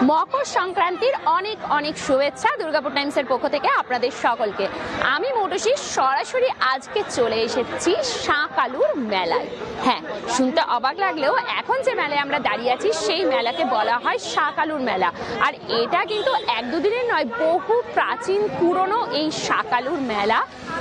মকর সংক্রান্তির অনেক অনেক শুভেচ্ছা দুর্গাপুর টাইমসের পক্ষ থেকে আপনাদের সকলকে। আমি মৌটুসী সরাসরি আজকে চলে এসেছি শাঁকালুর মেলায়। হ্যাঁ, শুনতে অবাক লাগলেও এখন যে মেলায় আমরা দাঁড়িয়ে আছি সেই মেলাকে বলা হয় শাঁকালুর মেলা। আর এটা কিন্তু এক দুদিনের নয়, বহু প্রাচীন পুরনো এই শাঁকালুর মেলা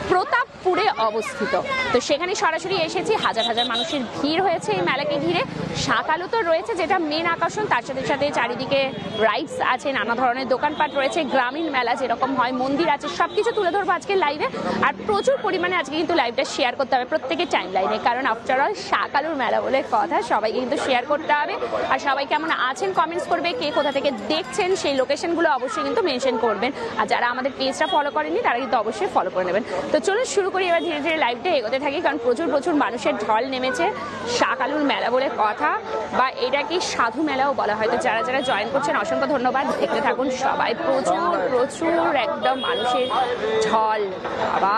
প্রতাপপুরে অবস্থিত। তো সেখানে সরাসরি এসেছি, হাজার হাজার মানুষের ভিড় হয়েছে এই মেলাকে ঘিরে। শাঁকালু তো রয়েছে যেটা মেন আকর্ষণ, তার সাথে সাথে চারিদিকে রাইডস আছে, নানা ধরনের দোকানপাট রয়েছে, গ্রামীণ মেলা যেরকম হয়, মন্দির আছে, সবকিছু তুলে ধরবো আজকে লাইভে। আর প্রচুর পরিমাণে আজকে কিন্তু লাইভটা শেয়ার করতে হবে প্রত্যেকের টাইম লাইনে, কারণ আফটার অল শাঁকালুর মেলা বলে কথা, সবাইকে কিন্তু শেয়ার করতে হবে। আর সবাই কেমন আছেন কমেন্টস করবে, কে কোথা থেকে দেখছেন সেই লোকেশনগুলো অবশ্যই কিন্তু মেনশন করবেন। আর যারা আমাদের পেজটা ফলো করেননি তারা কিন্তু অবশ্যই ফলো করে নেবেন। তো চলুন শুরু করি এবার ধীরে ধীরে লাইভটা এগোতে থাকি, কারণ প্রচুর প্রচুর মানুষের ঢল নেমেছে শাঁকালুর মেলা বলে কথা, বা এটা কি সাধু মেলাও বলা হয়। তো যারা যারা জয়েন করছেন অসংখ্য ধন্যবাদ, দেখতে থাকুন সবাই। প্রচুর প্রচুর একদম মানুষের ঢল, বাবা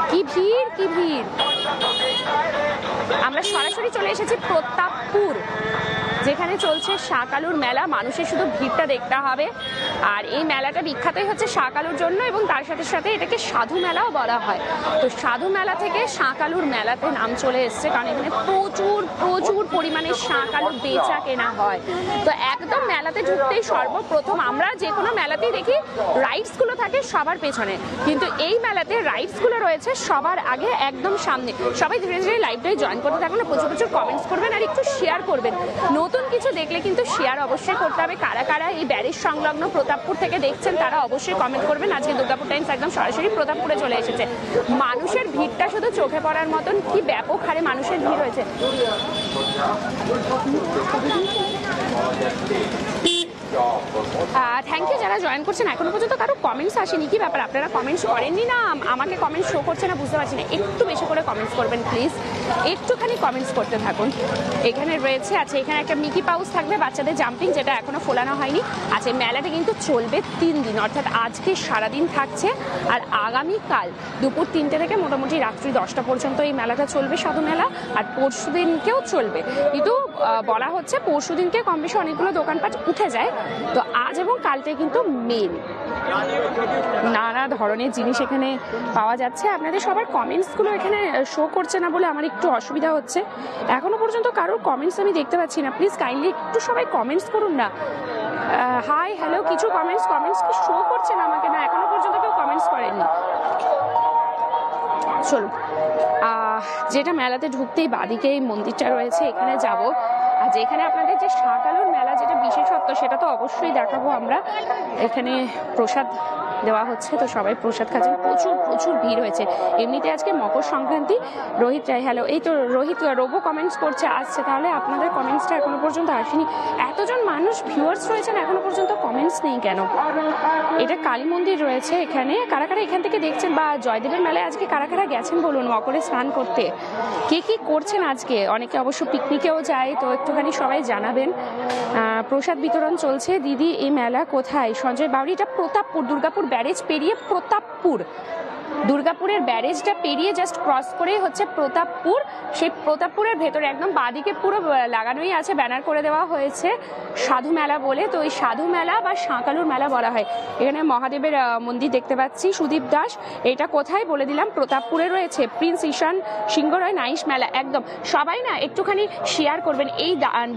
কি ভিড় কি ভিড়। আমরা সরাসরি চলে এসেছি প্রতাপপুর, যেখানে চলছে শাঁকালুর মেলা। মানুষের শুধু ভিড়টা দেখতে হবে। আর এই মেলাটা বিখ্যাতই হচ্ছে শাঁকালুর জন্য, এবং তার সাথে সাথে এটাকে সাধু মেলাও বলা হয়। তো সাধু মেলা থেকে শাঁকালুর মেলাতে নাম চলে এসছে, কারণ এখানে প্রচুর প্রচুর পরিমাণে শাঁকালু বেচা কেনা হয়। তো একদম মেলাতে ঢুকতেই সর্বপ্রথম আমরা যে কোনো মেলাতেই দেখি রাইডসগুলো থাকে সবার পেছনে, কিন্তু এই মেলাতে রাইডসগুলো রয়েছে সবার আগে একদম সামনে। সবাই ধীরে ধীরে লাইভটাই জয়েন করতে থাকুন, প্রচুর প্রচুর কমেন্টস করবেন আর একটু শেয়ার করবেন। নতুন কিছু দেখলে কিন্তু শেয়ার অবশ্যই করতে হবে। কারা কারা এই ব্যারেজ সংলগ্ন প্রতাপপুর থেকে দেখছেন তারা অবশ্যই কমেন্ট করবেন। আজকে দুর্গাপুর টাইমস একদম সরাসরি প্রতাপপুরে চলে এসেছে। মানুষের ভিড়টা শুধু চোখে পড়ার মতন, কি ব্যাপক হারে মানুষের ভিড় হয়েছে। থ্যাংক ইউ যারা জয়েন করছেন। এখনো পর্যন্ত কারো কমেন্টস আসেনি, কি ব্যাপার আপনারা কমেন্টস করেননি না, আমাকে কমেন্টস শো করছে না বুঝতে পারছি না। একটু বেশি করে কমেন্টস করবেন প্লিজ, একটুখানি কমেন্টস করতে থাকুন। এখানে রয়েছে, আচ্ছা এখানে একটা মিকি পাউস থাকবে বাচ্চাদের জাম্পিং, যেটা এখনো ফোলানো হয়নি। আচ্ছা মেলাটা কিন্তু চলবে 3 দিন, অর্থাৎ আজকে সারাদিন থাকছে আর আগামীকাল দুপুর 3টে থেকে মোটামুটি রাত্রি 10টা পর্যন্ত এই মেলাটা চলবে, সাধু মেলা। আর পরশু দিনকেও চলবে, কিন্তু বলা হচ্ছে পরশু দিনকে কম বেশি অনেকগুলো দোকানপাট উঠে যায়। তো আজ এবং কালটা কিন্তু মেন, নানা ধরনের জিনিস এখানে পাওয়া যাচ্ছে। আপনাদের সবার কমেন্টসগুলো এখানে শো করছে না বলে আমার একটু অসুবিধা হচ্ছে। এখনো পর্যন্ত কারোর কমেন্টস আমি দেখতে পাচ্ছি না। প্লিজ কাইন্ডলি একটু সবাই কমেন্টস করুন না। হাই হ্যালো কিছু কমেন্টস কি শো করছে না আমাকে, না এখনো পর্যন্ত কেউ কমেন্টস করেননি। চলুন, যেটা মেলাতে ঢুকতেই বাদিকে এই মন্দিরটা রয়েছে, এখানে যাব। আর যেখানে আপনাদের যে শাঁকালুর মেলা যেটা বিশেষত্ব সেটা তো অবশ্যই দেখাবো আমরা। এখানে প্রসাদ দেওয়া হচ্ছে, তো সবাই প্রসাদ খাচ্ছেন। প্রচুর প্রচুর ভিড় হয়েছে। এমনিতে আজকে মকর সংক্রান্তি। রোহিত রায় হ্যালো, এই তো রোহিত রোবো কমেন্টস করছে আসছে, তাহলে আপনাদের কমেন্টসটা এখনো পর্যন্ত আসেনি। এতজন মানুষ ভিউয়ার্স রয়েছেন, এখনো পর্যন্ত কমেন্টস নেই কেন? এটা কালী মন্দির রয়েছে এখানে। কারা কারা এখান থেকে দেখছেন, বা জয়দেবের মেলায় আজকে কারা কারা গেছেন বলুন মকরে স্নান করতে, কে কি করছেন আজকে? অনেকে অবশ্য পিকনিকেও যায়, তো একটুখানি সবাই জানাবেন। প্রসাদ বিতরণ চলছে। দিদি এই মেলা কোথায়? সঞ্জয় বাউরি, এটা প্রতাপপুর, দুর্গাপুর ব্যারেজ পেরিয়ে প্রতাপপুর। দুর্গাপুরের ব্যারেজটা পেরিয়ে জাস্ট ক্রস করেই হচ্ছে প্রতাপপুর। সেই প্রতাপপুরের ভেতরে একদম বাদিকে পুরো লাগানোই আছে, ব্যানার করে দেওয়া হয়েছে সাধু মেলা বলে। তো ওই সাধু মেলা বা শাঁকালুর মেলা বলা হয়। এখানে মহাদেবের মন্দির দেখতে পাচ্ছি। সুদীপ দাস, এটা কোথায় বলে দিলাম, প্রতাপপুরে রয়েছে। প্রিন্স ঈশান সিংহ রয়, নাইস মেলা। একদম সবাই না একটুখানি শেয়ার করবেন, এই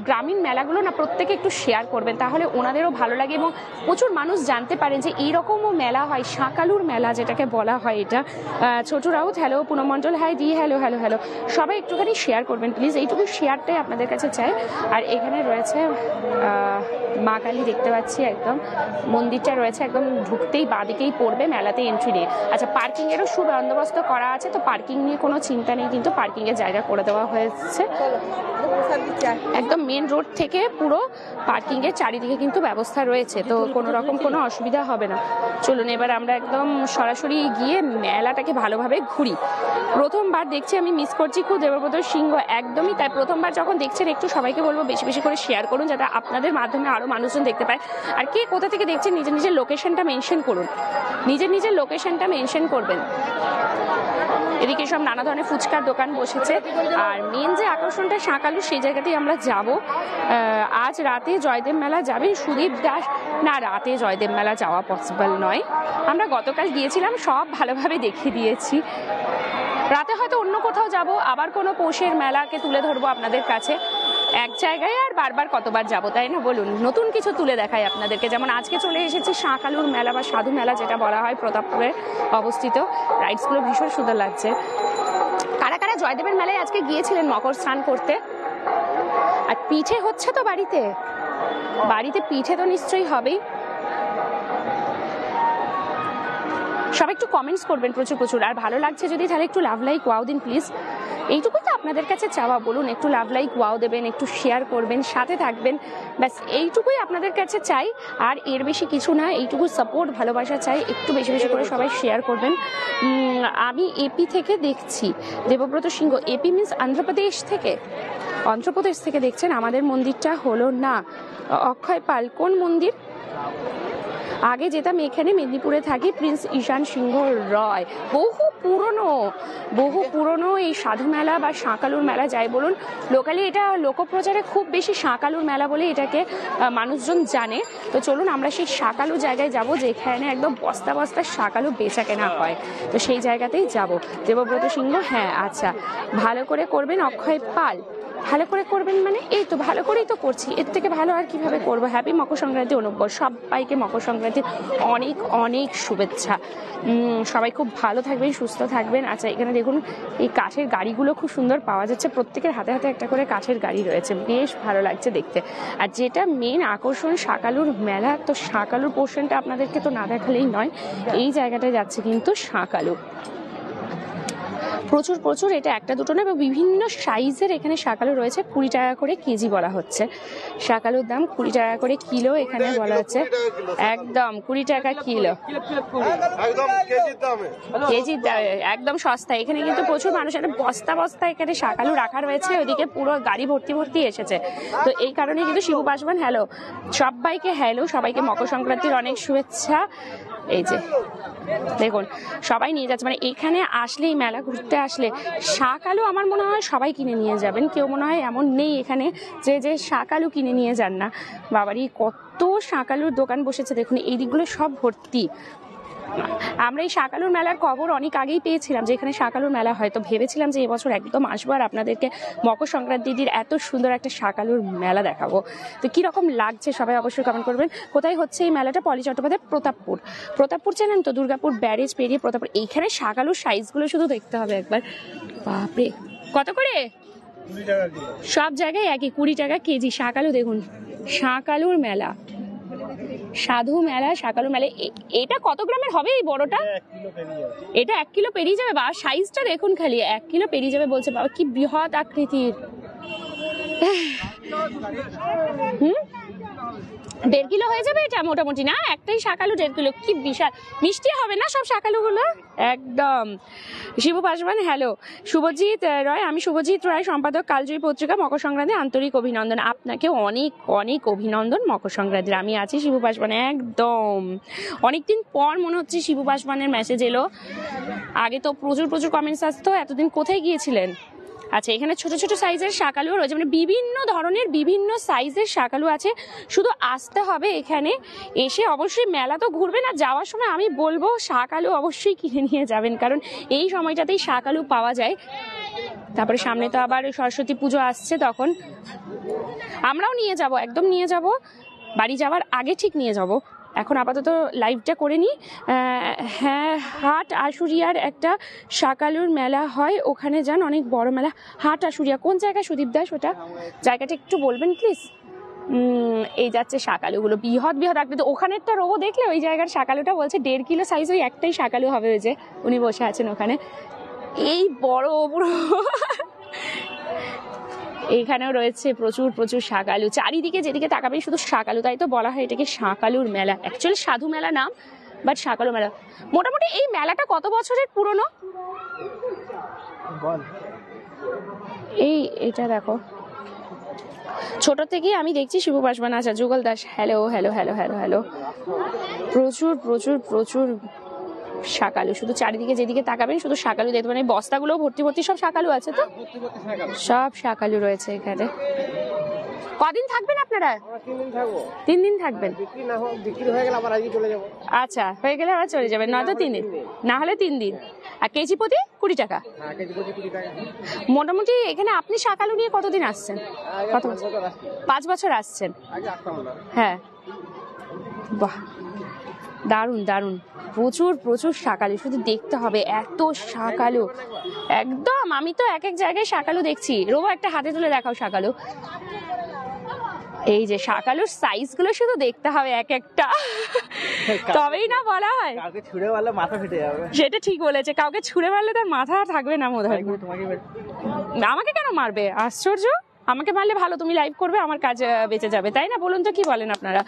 গ্রামীণ মেলাগুলো না প্রত্যেকে একটু শেয়ার করবেন, তাহলে ওনাদেরও ভালো লাগে এবং প্রচুর মানুষ জানতে পারেন যে এইরকমও মেলা হয়, শাঁকালুর মেলা যেটাকে বলা হয়। এটা ছোট রাউত হ্যালো, পুনম মণ্ডল হাই দি হ্যালো হ্যালো হ্যালো, সবাই একটুখানি শেয়ার করবেন প্লিজ, এইটুকু শেয়ারটাই আপনাদের কাছে চাই। আর এখানে রয়েছে মা কালী দেখতে পাচ্ছি, একদম মন্দিরটা রয়েছে একদম ঢুকতেই বাদিকেই পড়বে, মেলাতে এন্ট্রি নিয়ে। আচ্ছা পার্কিং এরও সুবন্দোবস্ত করা আছে, তো পার্কিং নিয়ে কোনো চিন্তা নেই, কিন্তু পার্কিং এর জায়গা করে দেওয়া হয়েছে। একদম মেন রোড থেকে পুরো পার্কিং এর চারিদিকে কিন্তু ব্যবস্থা রয়েছে, তো কোনো রকম কোনো অসুবিধা হবে না। চলুন এবার আমরা একদম সরাসরি গিয়ে মেলাটাকে ভালোভাবে ঘুরি। প্রথমবার দেখছি, আমি মিস করছি খুব দেবব্রত সিংহ, একদমই তাই। প্রথমবার যখন দেখছেন একটু সবাইকে বলবো বেশি বেশি করে শেয়ার করুন, যাতে আপনাদের মাধ্যমে আরো মানুষজন দেখতে পায়। আর কে কোথা থেকে দেখছেন নিজের নিজের লোকেশনটা মেনশন করুন, নিজের নিজের লোকেশনটা মেনশন করবেন। এদিকে সব নানা ধরনের ফুচকার দোকান বসেছে। আর মেন যে আকর্ষণটা শাঁকালু, সেই জায়গাতেই আমরা যাব। আজ রাতে জয়দেব মেলা যাবেন সুদীপ দাস? না, রাতে জয়দেব মেলা যাওয়া পসিবল নয়। আমরা গতকাল গিয়েছিলাম, সব ভালোভাবে দেখিয়ে দিয়েছি। রাতে হয়তো অন্য কোথাও যাব, আবার কোনো পৌষের মেলাকে তুলে ধরবো আপনাদের কাছে। এক জায়গায় আর বারবার কতবার যাব, তাই না বলুন? নতুন কিছু তুলে দেখাই আপনাদেরকে। যেমন আজকে চলে এসেছে শাঁকালুর মেলা বা সাধু মেলা যেটা বলা হয়, প্রতাপপুরে অবস্থিত। রাইডসগুলো ভীষণ সুন্দর লাগছে। কারা কারা জয়দেবের মেলায় আজকে গিয়েছিলেন মকর স্নান করতে? আর পিঠে হচ্ছে তো বাড়িতে, বাড়িতে পিঠে তো নিশ্চয়ই হবেই। সবাই একটু কমেন্টস করবেন প্রচুর প্রচুর। আর ভালো লাগছে যদি, তাহলে একটু লাভ লাইক ওয়াও দিন প্লিজ। এইটুকুই তো আপনাদের কাছে চাওয়া, বলুন। একটু লাভ লাইক ওয়াও দেবেন, একটু শেয়ার করবেন, সাথে থাকবেন, ব্যাস এইটুকুই আপনাদের কাছে চাই। আর এর বেশি কিছু না, এইটুকু সাপোর্ট ভালোবাসা চাই। একটু বেশি বেশি করে সবাই শেয়ার করবেন। আমি এপি থেকে দেখছি, দেবব্রত সিংহ। এপি মিন্স অন্ধ্রপ্রদেশ থেকে? অন্ধ্রপ্রদেশ থেকে দেখছেন। আমাদের মন্দিরটা হলো না। অক্ষয় পাল, কোন মন্দির? আগে যেতাম এখানে, মেদিনীপুরে থাকি, প্রিন্স ঈশান সিংহ রয়। বহু পুরনো এই সাধু মেলা বা শাঁকালুর মেলা যাই বলুন, লোকালি এটা লোকপ্রচারে খুব বেশি শাঁকালুর মেলা বলে এটাকে মানুষজন জানে। তো চলুন আমরা সেই শাঁকালু জায়গায় যাব, যেখানে একদম বস্তা বস্তা শাঁকালু বেচা কেনা হয়। তো সেই জায়গাতেই যাব। দেবব্রত সিংহ, হ্যাঁ আচ্ছা, ভালো করে করবেন। অক্ষয় পাল, ভালো করে করবেন মানে? এই তো ভালো করেই তো করছি, এর থেকে ভালো আর কিভাবে করবো। হ্যাপি মকর সংক্রান্তি অনুব্বর। সবাইকে মকর সংক্রান্তির অনেক অনেক শুভেচ্ছা। সবাই খুব ভালো থাকবেন, সুস্থ থাকবেন। আচ্ছা, এখানে দেখুন এই কাঠের গাড়িগুলো খুব সুন্দর পাওয়া যাচ্ছে। প্রত্যেকের হাতে হাতে একটা করে কাঠের গাড়ি রয়েছে, বেশ ভালো লাগছে দেখতে। আর যেটা মেন আকর্ষণ শাঁকালুর মেলা, তো শাঁকালুর পোর্শনটা আপনাদেরকে তো না দেখালেই নয়। এই জায়গাটায় যাচ্ছে কিন্তু শাঁকালু, প্রচুর প্রচুর। এটা একটা দুটো না, এবং বিভিন্ন সাইজের এখানে শাঁকালু রয়েছে। 20 টাকা করে কেজি বলা হচ্ছে। শাঁকালুর দাম 20 টাকা করে কিলো এখানে বলা হচ্ছে। একদম 20 টাকা কিলো, কেজির দামে একদম সস্তা। এখানে কিন্তু প্রচুর মানুষ, একটা বস্তা বস্তা এখানে শাঁকালু রাখা রয়েছে। ওইদিকে পুরো গাড়ি ভর্তি ভর্তি এসেছে। তো এই কারণে কিন্তু শিবু পাসওয়ান, হ্যালো সবাইকে, হ্যালো সবাইকে মকর সংক্রান্তির অনেক শুভেচ্ছা। এই যে দেখুন সবাই নিয়ে যাচ্ছে, মানে এখানে আসলে, এই মেলা ঘুরতে আসলে শাঁকালু আমার মনে হয় সবাই কিনে নিয়ে যাবেন। কেউ মনে হয় এমন নেই এখানে যে শাঁকালু কিনে নিয়ে যান না। বাবারই কত শাঁকালুর দোকান বসেছে দেখুন, এই দিকগুলো সব ভর্তি। আমরা এই শাঁকালুর মেলার খবর অনেক আগেই পেয়েছিলাম যে এখানে শাঁকালুর মেলা হয়। তো ভেবেছিলাম যে এবছর একদম আসবো আর আপনাদেরকে মকর সংক্রান্তির দিন এত সুন্দর একটা শাঁকালুর মেলা দেখাবো। তো কিরকম লাগছে সবাই অবশ্যই কমেন্ট করবেন। কোথায় হচ্ছে এই মেলাটা? পলি চট্টোপাধ্যায়, প্রতাপপুর। প্রতাপপুর চেনেন তো? দুর্গাপুর ব্যারেজ পেরিয়ে প্রতাপপুর। এইখানে শাঁকালুর সাইজগুলো শুধু দেখতে হবে একবার। বাপরে, কত করে? সব জায়গায় একই, 20 টাকা কেজি। শাঁকালু দেখুন, শাঁকালুর মেলা, সাধু মেলা, শাঁকালু মেলা। এটা কত গ্রামের হবে এই বড়টা? এটা 1 কিলো পেরিয়ে যাবে। বা সাইজটা দেখুন খালি, 1 কিলো পেরিয়ে যাবে বলছে। বাবা কি বৃহৎ আকৃতির। 1.5 কিলো হয়ে যাবে এটা মোটামুটি, না? একটাই শাঁকালু 1.5 কিলো। কি বিশাল মিষ্টি হবে না সব শাঁকালুগুলো? একদম। শিবু পাসওয়ান, হ্যালো। শুভজিৎ রয়, আমি শুভজিৎ রয়, সম্পাদক কালজয়ী পত্রিকা। মকর সংক্রান্তি আন্তরিক অভিনন্দন। আপনাকে অনেক অনেক অভিনন্দন মকর সংক্রান্তির। আমি আছি শিবু পাসওয়ান, একদম। অনেকদিন পর মনে হচ্ছে শিবু পাসওয়ানের মেসেজ এলো। আগে তো প্রচুর প্রচুর কমেন্টস আসতো। এতদিন কোথায় গিয়েছিলেন? আচ্ছা, এখানে ছোট ছোট সাইজের শাঁকালুও রয়েছে, মানে বিভিন্ন ধরনের বিভিন্ন সাইজের শাঁকালু আছে। শুধু আসতে হবে এখানে, এসে অবশ্যই মেলা তো ঘুরবেন। আর যাওয়ার সময় আমি বলবো শাঁকালু অবশ্যই কিনে নিয়ে যাবেন, কারণ এই সময়টাতেই শাঁকালু পাওয়া যায়। তারপরে সামনে তো আবার সরস্বতী পুজো আসছে, তখন আমরাও নিয়ে যাব, একদম নিয়ে যাব। বাড়ি যাওয়ার আগে ঠিক নিয়ে যাব। এখন আপাতত লাইভটা করে নিই। হ্যাঁ, হাট আশুরিয়ার একটা শাঁকালুর মেলা হয়, ওখানে যান, অনেক বড় মেলা। হাট আশুরিয়া কোন জায়গা সুদীপ দাস? ওটা জায়গাটা একটু বলবেন প্লিজ। এই যাচ্ছে শাঁকালুগুলো, বৃহৎ বৃহৎ আকৃতি। ওখানেরটা রোবো দেখলে, ওই জায়গার শাঁকালুটা বলছে 1.5 কিলো সাইজ। ওই একটাই শাঁকালু হবে, ওই যে উনি বসে আছেন ওখানে। এই বড় পুরো এখানেও রয়েছে প্রচুর প্রচুর শাঁকালু। চারিদিকে যেদিকে তাকাবে শুধু শাঁকালু, তাই তো বলা হয় এটাকে শাঁকালুর মেলা। অ্যাকচুয়ালি সাধু মেলা নাম, বাট শাঁকালু মেলা। মোটামুটি এই মেলাটা কত বছরের পুরনো? এই এটা দেখো, ছোট থেকেই আমি দেখছি শিবু পাসওয়ান। আচ্ছা, যুগল Das, hello hello hello hello hello. প্রচুর প্রচুর প্রচুর শাকালু, শুধু চারিদিকে যেদিকে তাকাবেন শুধু শাকালু দেখতে পাবেন। বস্তাগুলো ভর্তি ভর্তি সব শাকালু আছে তো, সব শাকালু রয়েছে এখানে। কদিন থাকবেন আপনারা? 3 দিন থাকবেন। আচ্ছা, হয়ে গেলে আবার চলে যাবেন, নয়তো 3 দিন, না হলে 3 দিন। আর কেজি প্রতি 20 টাকা। মোটামুটি এখানে আপনি শাকালু নিয়ে কতদিন আসছেন? কত বছর? 5 বছর আসছেন। হ্যাঁ, বাহ, দারুণ দারুণ। প্রচুর প্রচুর শাকালু, শুধু দেখতে হবে এত শাকালু। একদম, আমি তো এক এক জায়গায় শাকালু দেখছি। রোবো একটা হাতে তুলে দেখাও শাকালু। এই যে শাকালুর সাইজ গুলো শুধু দেখতে হবে এক একটা, তবেই না বলা হয়। ছুঁড়ে মারলে মাথা ফেটে যাবে, সেটা ঠিক বলেছে। কাউকে ছুঁড়ে মারলে তার মাথা থাকবে না মনে হয়। আমাকে কেন মারবে? আশ্চর্য, আমাকে মারলে ভালো, তুমি লাইভ করবে, আমার কাজ বেঁচে যাবে, তাই না? বলুন তো, কি বলেন আপনারা?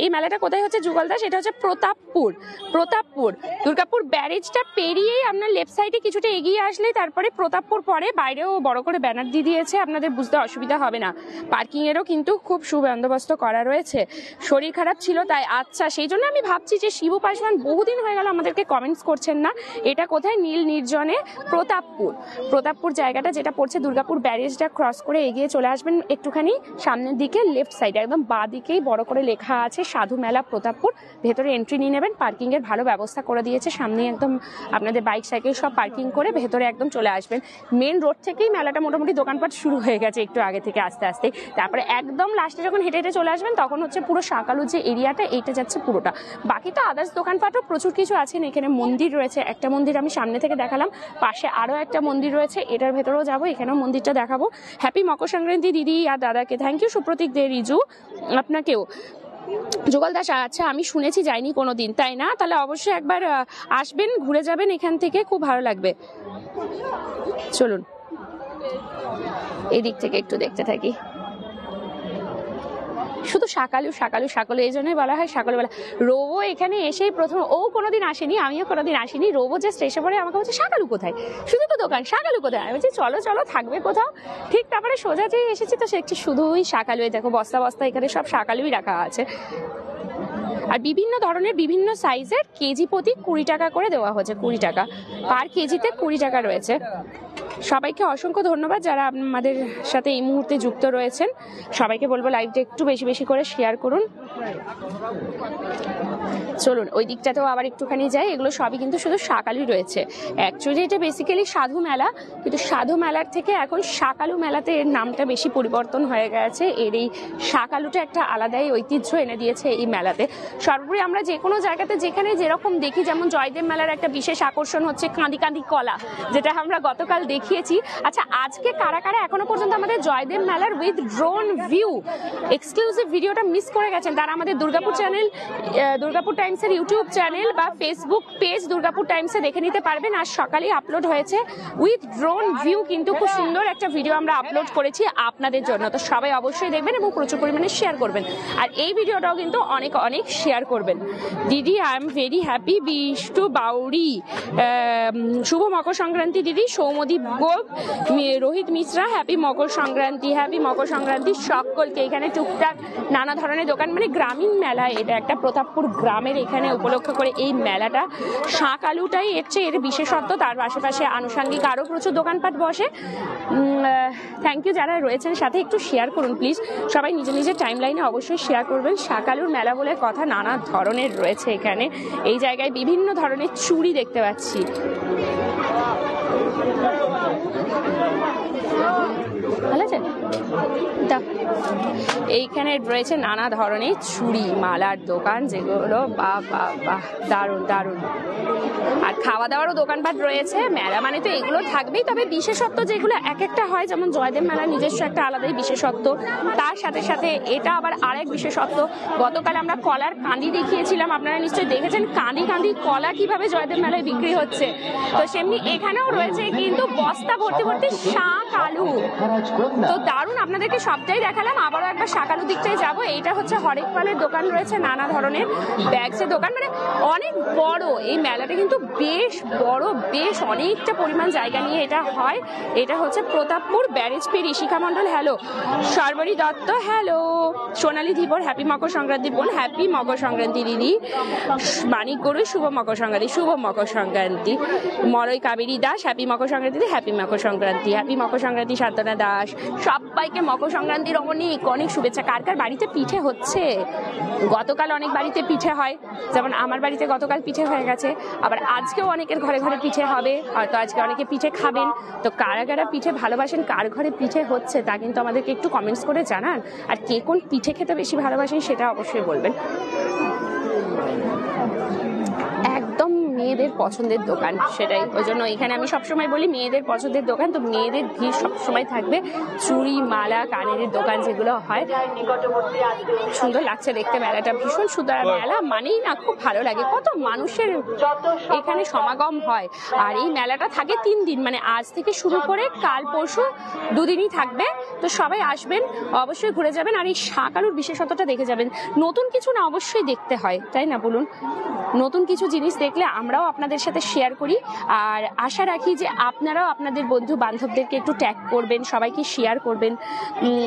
এই মেলাটা কোথায় হচ্ছে যুগলদা? সেটা হচ্ছে প্রতাপপুর। প্রতাপপুর দুর্গাপুর ব্যারেজটা পেরিয়েই আপনার লেফট সাইডে কিছুটা এগিয়ে আসলেই তারপরে প্রতাপপুর পরে। বাইরেও বড় করে ব্যানার দিয়ে দিয়েছে, আপনাদের বুঝতে অসুবিধা হবে না। পার্কিং এরও কিন্তু খুব সুবন্দোবস্ত করা রয়েছে। শরীর খারাপ ছিল তাই, আচ্ছা, সেই জন্য আমি ভাবছি যে শিবু পাসওয়ান বহুদিন হয়ে গেল আমাদেরকে কমেন্টস করছেন না। এটা কোথায়? নীল নির্জনে প্রতাপপুর। প্রতাপপুর জায়গাটা যেটা পড়ছে দুর্গাপুর ব্যারেজটা ক্রস করে এগিয়ে চলে আসবেন একটুখানি সামনের দিকে, লেফট সাইডে একদম বাঁ দিকেই বড় করে লেখা আছে সাধু মেলা প্রতাপপুর। ভেতরে এন্ট্রি নিয়ে নেবেন, পার্কিং এর ভালো ব্যবস্থা করে দিয়েছে। সামনে একদম আপনাদের বাইক সাইকেল সব পার্কিং করে ভেতরে একদম চলে আসবেন। মেন রোড থেকেই মেলাটা মোটামুটি দোকানপাট শুরু হয়ে গেছে একটু আগে থেকে, আস্তে আস্তে। তারপরে একদম লাস্টে যখন হেঁটে হেঁটে চলে আসবেন তখন হচ্ছে পুরো শাকালু যে এরিয়াটা, এইটা যাচ্ছে পুরোটা। বাকি তো আদার্স দোকানপাটও প্রচুর কিছু আছে। এখানে মন্দির রয়েছে, একটা মন্দির আমি সামনে থেকে দেখালাম, পাশে আরো একটা মন্দির রয়েছে, এটার ভেতরেও যাবো, এখানেও মন্দিরটা দেখাবো। হ্যাপি মকর সংক্রান্তি দিদি আর দাদাকে, থ্যাংক ইউ। সুপ্রতীক দে, রিজু আপনাকেও। যুগল দাস, আচ্ছা, আমি শুনেছি, যাইনি কোনোদিন, তাই না? তাহলে অবশ্যই একবার আসবেন, ঘুরে যাবেন এখান থেকে, খুব ভালো লাগবে। চলুন এই দিক থেকে একটু দেখতে থাকি। শুধু শাকালু শাকালু শাকালু, এই জন্যই বলা হয় শাকালু বেলা। রোবো এখানে এসেই প্রথম, ও কোনোদিন আসেনি, আমিও কোনোদিন আসিনি। রোবো যে স্টেশন পরে আমাকে বলছে শাকালু কোথায়, শুধু তো দোকান, শাকালু কোথায়? আমি বলছি চলো চলো, থাকবে কোথাও। ঠিক তারপরে সোজা যেই এসেছি তো সে একটু শুধুই শাকালু। দেখো বস্তা বস্তা এখানে সব শাকালুই রাখা আছে। আর বিভিন্ন ধরনের বিভিন্ন সাইজের কেজি প্রতি 20 টাকা করে দেওয়া হচ্ছে। 20 টাকা পার কেজিতে, 20 টাকা রয়েছে। সবাইকে অসংখ্য ধন্যবাদ যারা আমাদের সাথে এই মুহূর্তে যুক্ত রয়েছেন। সবাইকে বলবো লাইভটা একটু বেশি বেশি করে শেয়ার করুন। চলুন ওই দিকটাতেও আবার একটুখানি যাই। এগুলো সবই কিন্তু শুধু শাকালুই রয়েছে। অ্যাকচুয়ালি এটা বেসিক্যালি সাধু মেলা, কিন্তু সাধু মেলার থেকে এখন শাকালু মেলাতে এর নামটা বেশি পরিবর্তন হয়ে গেছে। এর এই শাকালুটা একটা আলাদাই ঐতিহ্য এনে দিয়েছে এই মেলাতে। সর্বোপরি আমরা যে কোনো জায়গাতে যেখানে যেরকম দেখি, যেমন জয়দেব মেলার একটা বিশেষ আকর্ষণ হচ্ছে কাঁদি কাঁদি কলা, যেটা আমরা গতকাল দেখিয়েছি। আচ্ছা, আজকে কারা কারা এখনো পর্যন্ত আমাদের জয়দেব মেলার উইথ ড্রোন ভিউ এক্সক্লুসিভ ভিডিওটা মিস করে গেছেন, তারা আমাদের দুর্গাপুর চ্যানেল, দুর্গাপুর টাইমসের ইউটিউব চ্যানেল বা ফেসবুক পেজ দুর্গাপুর টাইমসে দেখে নিতে পারবেন। আজ সকালেই আপলোড হয়েছে উইথ ড্রোন ভিউ, কিন্তু খুব সুন্দর একটা ভিডিও আমরা আপলোড করেছি আপনাদের জন্য। তো সবাই অবশ্যই দেখবেন এবং প্রচুর পরিমাণে শেয়ার করবেন। আর এই ভিডিওটাও কিন্তু অনেক অনেক শেয়ার করবেন। দিদি, I am very happy. Bishtu Bauri, শুভ মকর সংক্রান্তি দিদি। সৌমদীপ গোপ, রোহিত মিশ্রা, হ্যাপি মকর সংক্রান্তি। হ্যাপি মকর সংক্রান্তি সকলকে। এখানে টুকটাক নানা ধরনের দোকান, মানে গ্রামীণ মেলা এটা একটা, প্রতাপপুর গ্রামের এখানে উপলক্ষ করে এই মেলাটা। শাকালুটাই এর বিশেষত্ব, তার আশেপাশে আনুষঙ্গিক আরও প্রচুর দোকানপাট বসে। থ্যাংক ইউ যারা রয়েছেন সাথে, একটু শেয়ার করুন প্লিজ। সবাই নিজের নিজের টাইম লাইনে অবশ্যই শেয়ার করবেন। শাকালুর মেলা বলে কথা, নানা ধরনের রয়েছে এখানে। এই জায়গায় বিভিন্ন ধরনের চুড়ি দেখতে পাচ্ছি। ভালো আছে, এইখানে রয়েছে নানা ধরনের চুড়ি মালার দোকান, যেগুলো বাহ বাহ বাহ, দারুণ দারুণ। আর খাওয়া দাওয়ারও দোকানপাট রয়েছে। মেলা মানে তো এগুলো থাকবেই, তবে বিশেষত্ব যেগুলো এক একটা হয়, যেমন জয়দেব মেলার নিজস্ব একটা আলাদাই বিশেষত্ব, তার সাথে সাথে এটা আবার আরেক বিশেষত্ব। গতকাল আমরা কলার কাঁদি দেখিয়েছিলাম, আপনারা নিশ্চয়ই দেখেছেন কাঁদি কাঁদি কলা কিভাবে জয়দেব মেলায় বিক্রি হচ্ছে। তো সেমনি এখানেও রয়েছে কিন্তু বস্তা ভর্তি ভর্তি শাকালু। তো দারুণ, আপনাদেরকে সবটাই দেখালাম। আবারও একবার শাকালু দিকটায় যাব। এইটা হচ্ছে হরেক মালের দোকান রয়েছে, নানা ধরনের ব্যাগসের দোকান, মানে অনেক বড় এই মেলাটা, কিন্তু বেশ বড়, বেশ অনেকটা পরিমাণ জায়গা নিয়ে এটা হয়। এটা হচ্ছে প্রতাপপুর ব্যারেজ পেরি। শিখা মণ্ডল হ্যালো, সর্বরী দত্ত হ্যালো, সোনালী ধীবর হ্যাপি মকর সংক্রান্তি বোন, হ্যাপি মকর সংক্রান্তি দিদি, মানিক গরুই শুভ মকর সংক্রান্তি, শুভ Makar Sankranti, Malay Kaveri Das happy Makar Sankranti, happy Makar Sankranti, happy Makar Sankranti সান্তনা দাস, সবাইকে মকর সংক্রান্তির অনেক অনেক শুভেচ্ছা। কার কার বাড়িতে পিঠে হচ্ছে? গতকাল অনেক বাড়িতে পিঠে হয়, যেমন আমার বাড়িতে গতকাল পিঠে হয়ে গেছে, আবার আজকেও অনেকের ঘরে ঘরে পিঠে হবে, হয়তো আজকে অনেকে পিঠে খাবেন। তো কারা কারা পিঠে ভালোবাসেন, কার ঘরে পিঠে হচ্ছে তা কিন্তু আমাদেরকে একটু কমেন্টস করে জানান। আর কে কোন পিঠে খেতে বেশি ভালোবাসেন সেটা অবশ্যই বলবেন। একদম মেয়েদের পছন্দের দোকান, সেটাই, ওই জন্য এখানে আমি সবসময় বলি মেয়েদের পছন্দের দোকান। তো মেয়েদের ভিড় সবসময় থাকবে, চুড়ি মালা কানের দোকান যেগুলো হয়। সুন্দর লাগছে দেখতে মেলাটা, ভীষণ সুন্দর মেলা মানেই না খুব ভালো লাগে, কত মানুষের এখানে সমাগম হয়। আর এই মেলাটা থাকে 3 দিন, মানে আজ থেকে শুরু করে কাল পরশু 2 দিনই থাকবে। তো সবাই আসবেন, অবশ্যই ঘুরে যাবেন, আর এই শাকালুর বিশেষত্বটা দেখে যাবেন। নতুন কিছু না অবশ্যই দেখতে হয়, তাই না বলুন? নতুন কিছু জিনিস দেখলে আমরাও আপনাদের সাথে শেয়ার করি, আর আশা রাখি যে আপনারাও আপনাদের বন্ধু বান্ধবদেরকে একটু ট্যাগ করবেন, সবাইকে শেয়ার করবেন।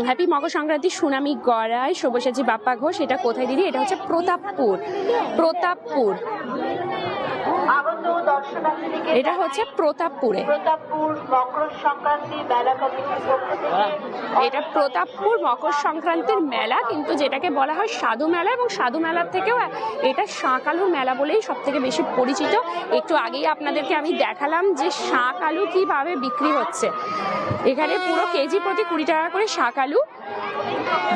Happy Makar Sankranti tsunami Gorai, Sabyasachi Bappa Ghosh. এটা কোথায় দিদি? এটা হচ্ছে প্রতাপপুর। প্রতাপপুর, এটা হচ্ছে প্রতাপপুরে। এটা প্রতাপপুর মকর সংক্রান্তির মেলা, কিন্তু যেটাকে বলা হয় সাধু মেলা, এবং সাধু মেলার থেকেও এটা শাকালু মেলা বলেই সব থেকে বেশি পরিচিত। একটু আগেই আপনাদেরকে আমি দেখালাম যে শাকালু কিভাবে বিক্রি হচ্ছে। এখানে পুরো কেজি প্রতি 20 টাকা করে শাকালু,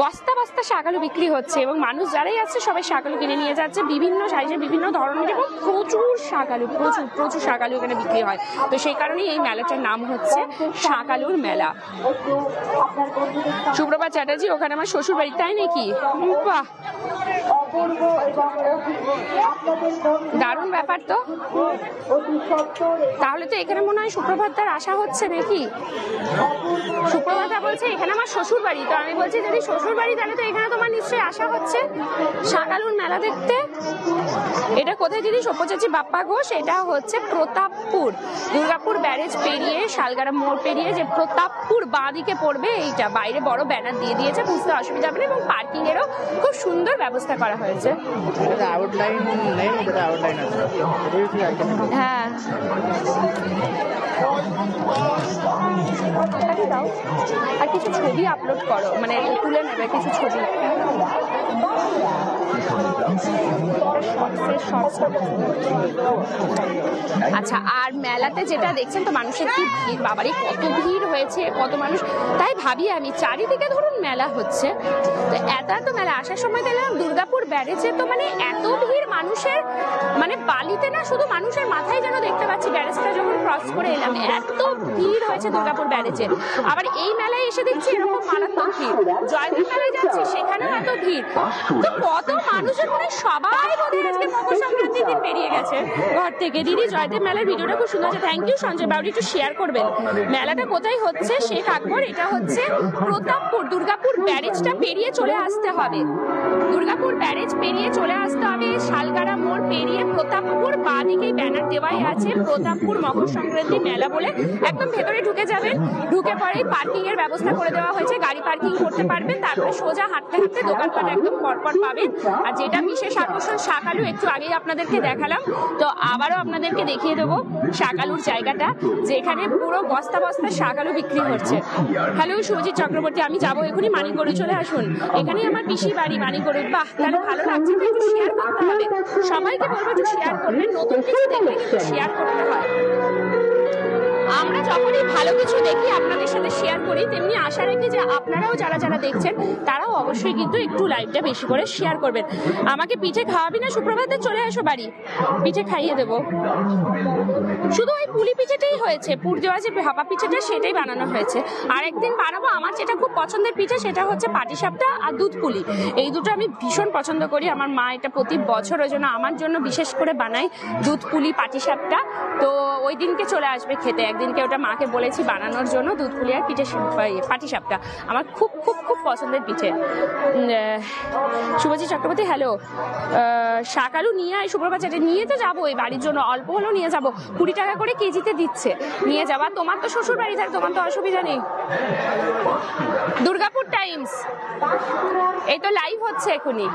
বস্তা বস্তা শাকালু বিক্রি হচ্ছে, এবং মানুষ যারাই আছে সবাই শাকালু কিনে নিয়ে যাচ্ছে, বিভিন্ন সাইজে বিভিন্ন ধরনের, এবং প্রচুর শাকালু, প্রচুর প্রচুর শাকালু এখানে বিক্রি হয়। তো সেই কারণেই এই মেলাটার নাম হচ্ছে শাকালুর মেলা। সুপ্রভাত চ্যাটার্জি, ওখানে আমার শ্বশুর বাড়ি, তাই নাকি? বাহ, দারুণ ব্যাপার তো। তাহলে তো এখানে মনে হয় সুপ্রভাতদার আশা হচ্ছে নাকি? সুপ্রভাতা বলছে এখানে আমার শ্বশুর বাড়ি, তো আমি বলছি যদি শ্বশুর বাড়ি তাহলে তো এখানে তোমার নিশ্চয়ই আশা হচ্ছে শাকালুর মেলা দেখতে। এটা কোথায় দিদি? সব্যসাচী বাপ্পা ঘোষ। এটা হচ্ছে প্রতাপপুর, দুর্গাপুর ব্যারেজ পেরিয়ে শালগাড়া মোড় পেরিয়ে যে প্রতাপপুর বাঁ দিকে পড়বে, এইটা বাইরে বড় ব্যানার দিয়ে দিয়েছে, বুঝতে অসুবিধা হবে না, এবং পার্কিং এরও খুব সুন্দর ব্যবস্থা করা হয়েছে। হ্যাঁ, আর কিছু ছবি আপলোড করো, মানে তুলে নেবে কিছু ছবি। আচ্ছা, আর মেলাতে যেটা দেখছেন তো মানুষের কি ভিড়, বাবারে কত ভিড় হয়েছে, কত মানুষ। তাই ভাবি আমি, চারিদিকে ধরুন মেলা হচ্ছে, তো এত মেলা। আসার সময় দেখলাম দুর্গাপুর ব্যারেজে তো মানে এত ভিড় মানুষের, মানে বালিতে না, শুধু মানুষের মাথায় যেন দেখতে পাচ্ছি ব্যারেজটা যখন ক্রস করে এলাম, এত ভিড় হয়েছে দুর্গাপুর ব্যারেজে। আবার এই মেলায় এসে দেখছি এরকম মারাত্মক ভিড়। জয়দেব মেলায় যাচ্ছি, সেখানেও এত ভিড়। তো কত মানুষের মনে সবাই বোধহয় আজকে মকর সংক্রান্তির দিন বেরিয়ে গেছে ঘর থেকে। দিদি জয়দেব মেলার ভিডিওটা খুব সুন্দর আছে, থ্যাংক ইউ সঞ্জয় বাবু, একটু শেয়ার করবেন। মেলাটা কোথায় হচ্ছে? শেখ আকবর। এটা হচ্ছে প্রতাপপুর, দুর্গাপুর ব্যারেজটা পেরিয়ে চলে আসতে হবে, দুর্গাপুর ব্যারেজ পেরিয়ে চলে আসতে হবে, শালগাড়া মোড় পেরিয়ে প্রতাপপুর, বাঁ দিকে ব্যানার দেওয়াই আছে প্রতাপপুর মকর সংক্রান্তি মেলা বলে। একদম ভেতরে ঢুকে যাবেন, ঢুকে পরেই পার্কিং এর ব্যবস্থা করে দেওয়া হয়েছে, গাড়ি পার্কিং করতে পারবেন, তারপরে সোজা হাঁটতে হাঁটতে দোকানপাট একদম পরপর পাবেন। আর যেটা বিশেষ আকর্ষণ শাকালু, একটু আগেই আপনাদেরকে দেখালাম, তো আবারও আপনাদেরকে দেখিয়ে দেবো শাকালুর জায়গাটা, যেখানে পুরো বস্তা বস্তা শাকালু বিক্রি হচ্ছে। হ্যালো শুভজিৎ চক্রবর্তী, আমি যাবো এখনই মানিকগড়ে, চলে আসুন, এখানেই আমার পিসি বাড়ি মানিকগড়ে। বাহ, তাহলে ভালো লাগছে, একটু শেয়ার করতে হবে, সবাইকে বলবো একটু শেয়ার করবেন, নতুন কিছু দেখলে কিন্তু শেয়ার করতে হয়। আমরা যখনই ভালো কিছু দেখি আপনাদের সাথে শেয়ার করি, তেমনি আশা রাখি যে আপনারাও যারা যারা দেখছেন তারাও অবশ্যই কিন্তু একটু লাইভটা বেশি করে শেয়ার করবেন। আমাকে পিঠে খাওয়াবি না সুপ্রভাতে? চলে আসো বাড়ি, পিঠে খাইয়ে দেবো। শুধু ওই পুলি পিঠেটাই হয়েছে, পুর দেওয়া যে ভাপা পিঠেটা সেটাই বানানো হয়েছে। আর একদিন বানাবো আমার যেটা খুব পছন্দের পিঠে, সেটা হচ্ছে পাটিসাপটা আর দুধ পুলি। এই দুটো আমি ভীষণ পছন্দ করি, আমার মা এটা প্রতি বছর ওই জন্য আমার জন্য বিশেষ করে বানাই দুধ পুলি পাটিসাপটা। তো ওই দিনকে চলে আসবে খেতে একদিন। সেদিনকে ওটা মাকে বলেছি বানানোর জন্য, দুধ পুলি আর পাটিসাপটা আমার খুব খুব খুব পছন্দের পিঠে। শুভজিৎ চক্রবর্তী হ্যালো, শাক আলু নিয়ে আয় শুভ্রবাজারে, নিয়ে তো যাবো এই বাড়ির জন্য, অল্প হলেও নিয়ে যাবো, 20 টাকা করে কেজিতে দিচ্ছে, নিয়ে যাবা। তোমার তো শ্বশুর বাড়ি থাকে, তোমার তো অসুবিধা নেই। দুর্গাপুর টাইমস এই তো লাইভ হচ্ছে এখনই।